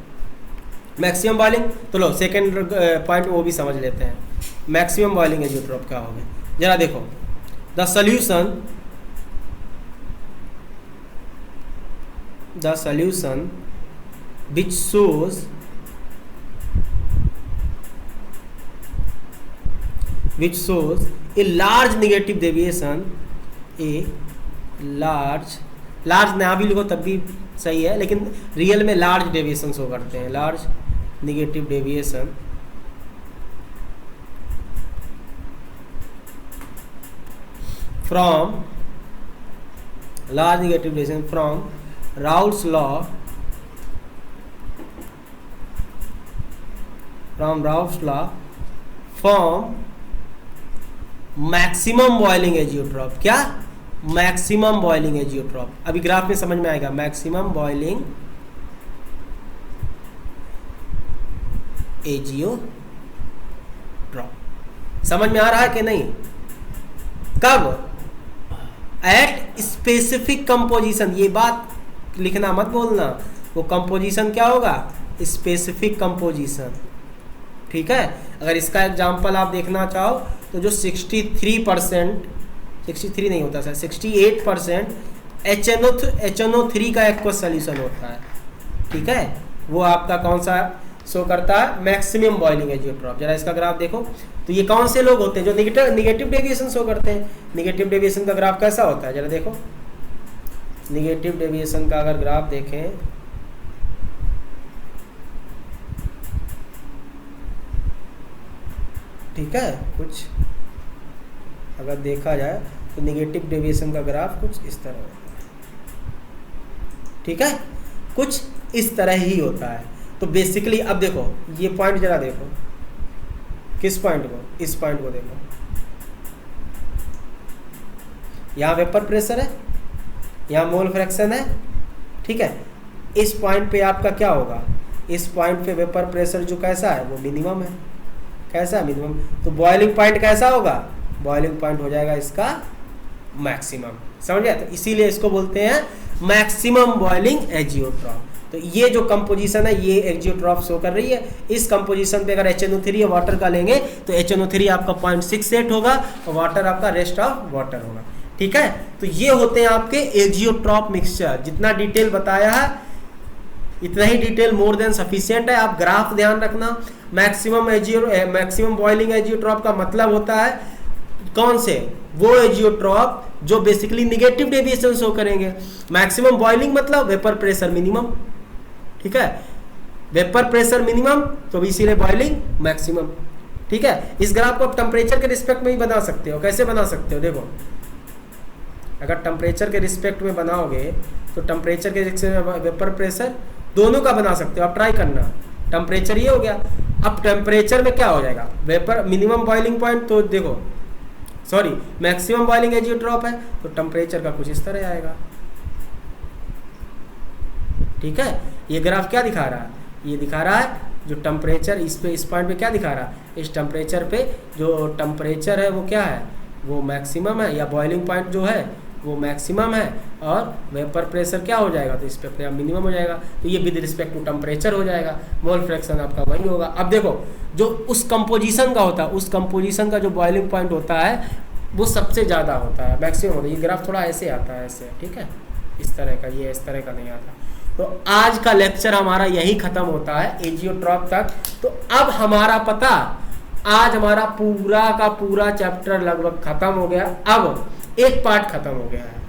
Maximum boiling, तो लो सेकंड पॉइंट वो भी समझ लेते हैं। मैक्सिमम बॉइलिंग एजियोट्रॉप क्या होगा, जरा देखो, the solution which shows a large negative deviation, a large ना भी लिखो तब भी सही है, लेकिन रियल में लार्ज डेविएशन शो करते हैं, large negative deviation from Raoult's law form maximum boiling azeotrope. क्या, मैक्सिमम बॉइलिंग एजियोट्रॉप। अभी ग्राफ में समझ में आएगा, मैक्सिमम बॉइलिंग एजियोट्रॉप। समझ में आ रहा है कि नहीं। कब, एट स्पेसिफिक कंपोजिशन, ये बात लिखना मत बोलना, वो कंपोजिशन क्या होगा, स्पेसिफिक कंपोजिशन, ठीक है। अगर इसका एग्जांपल आप देखना चाहो तो जो 63 नहीं होता सर, 68% HNO3 का एक्वस सोल्यूशन होता है, ठीक है, वो आपका कौन सा शो करता है, मैक्सिमम बॉइलिंग एजियोट्रॉप। जरा इसका ग्राफ देखो, तो ये कौन से लोग होते हैं जो निगेटिव डेविएशन शो करते हैं। निगेटिव डेविएशन का ग्राफ कैसा होता है, जरा देखो, निगेटिव डेविएशन का अगर ग्राफ देखें, ठीक है, कुछ अगर देखा जाए तो निगेटिव डेविएशन का ग्राफ कुछ इस तरह होता है, ठीक है, कुछ इस तरह ही होता है। तो बेसिकली अब देखो ये पॉइंट जरा देखो, किस पॉइंट को, इस पॉइंट को देखो, यहाँ वेपर प्रेशर है, यहाँ मोल फ्रैक्शन है, ठीक है। इस पॉइंट पे आपका क्या होगा, इस पॉइंट पे वेपर प्रेशर जो कैसा है वो मिनिमम है, कैसा है, मिनिमम। तो बॉइलिंग पॉइंट कैसा होगा, बॉइलिंग पॉइंट हो जाएगा इसका मैक्सिमम, समझ गया। तो इसीलिए इसको बोलते हैं मैक्सिमम बॉइलिंग एजियोट्रॉप। तो ये जो कंपोजिशन है ये एजियोट्रॉप शो कर रही है। इस कंपोजिशन पे अगर HNO3 या वाटर का लेंगे तो HNO3 आपका 0.68 होगा और वाटर आपका रेस्ट ऑफ वाटर होगा, ठीक है। तो ये होते हैं आपके एजियोट्रॉप मिक्सचर। जितना डिटेल बताया है इतना ही डिटेल मोर देन सफिशिएंट है। आप ग्राफ ध्यान रखना। मैक्सिमम बॉइलिंग एजियोट्रॉप का मतलब होता है कौन से, वो एजियोट्रॉप जो बेसिकली निगेटिव डेविएशन शो करेंगे। मैक्सिमम बॉइलिंग मतलब वेपर प्रेशर मिनिमम, ठीक है, वेपर प्रेशर मिनिमम तो इसीलिए बॉइलिंग मैक्सिमम, ठीक है। इस ग्राफ को आप टेम्परेचर के रिस्पेक्ट में ही बना सकते हो। कैसे बना सकते हो, देखो अगर टेम्परेचर के रिस्पेक्ट में बनाओगे तो टेम्परेचर के रिस्पेक्ट में वेपर प्रेशर दोनों का बना सकते हो। आप ट्राई करना, टेम्परेचर ये हो गया। अब टेम्परेचर में क्या हो जाएगा, वेपर मिनिमम बॉइलिंग पॉइंट, तो देखो सॉरी मैक्सिमम बॉइलिंग एजियोट्रॉप है तो टेम्परेचर का कुछ इस तरह आएगा, ठीक है। ये ग्राफ क्या दिखा रहा है, ये दिखा रहा है जो टेम्परेचर इस पे, इस पॉइंट पे क्या दिखा रहा है, इस टेम्परेचर पे जो टेम्परेचर है वो क्या है, वो मैक्सिमम है, या बॉइलिंग पॉइंट जो है वो मैक्सिमम है और वेपर प्रेशर क्या हो जाएगा, तो इस पे मिनिमम हो जाएगा। तो ये विद रिस्पेक्ट टू टेम्परेचर हो जाएगा, मोल फ्रैक्शन आपका वही होगा। अब देखो जो उस कंपोजिशन का होता है, उस कंपोजिशन का जो बॉइलिंग पॉइंट होता है वो सबसे ज़्यादा होता है, मैक्सिमम होता है। ये ग्राफ थोड़ा ऐसे आता है, ऐसे, ठीक है, इस तरह का, ये इस तरह का नहीं आता। तो आज का लेक्चर हमारा यही खत्म होता है एजियोट्रॉप तक। तो अब हमारा पता, आज हमारा पूरा का पूरा चैप्टर लगभग खत्म हो गया। अब एक पार्ट खत्म हो गया है,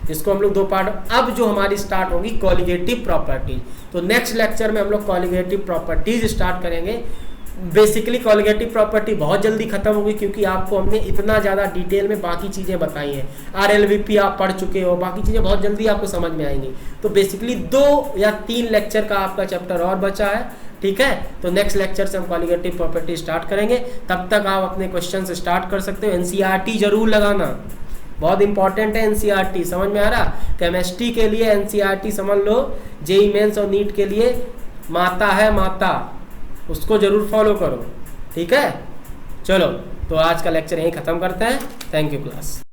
जिसको हम लोग 2 पार्ट, अब जो हमारी स्टार्ट होगी कॉलिगेटिव प्रॉपर्टी। तो नेक्स्ट लेक्चर में हम लोग कॉलिगेटिव प्रॉपर्टीज स्टार्ट करेंगे। बेसिकली कॉलिगेटिव प्रॉपर्टी बहुत जल्दी खत्म होगी, क्योंकि आपको हमने इतना ज़्यादा डिटेल में बाकी चीज़ें बताई हैं। RLVP आप पढ़ चुके हो, बाकी चीज़ें बहुत जल्दी आपको समझ में आएंगी। तो बेसिकली 2 या 3 लेक्चर का आपका चैप्टर और बचा है, ठीक है। तो नेक्स्ट लेक्चर से हम कॉलिगेटिव प्रॉपर्टी स्टार्ट करेंगे। तब तक आप अपने क्वेश्चन स्टार्ट कर सकते हो। NCERT जरूर लगाना, बहुत इंपॉर्टेंट है NCERT। समझ में आ रहा, केमिस्ट्री के लिए NCERT समझ लो, JEE मेंस और नीट के लिए माता है, माता, उसको जरूर फॉलो करो, ठीक है। चलो, तो आज का लेक्चर यहीं ख़त्म करते हैं। Thank you class.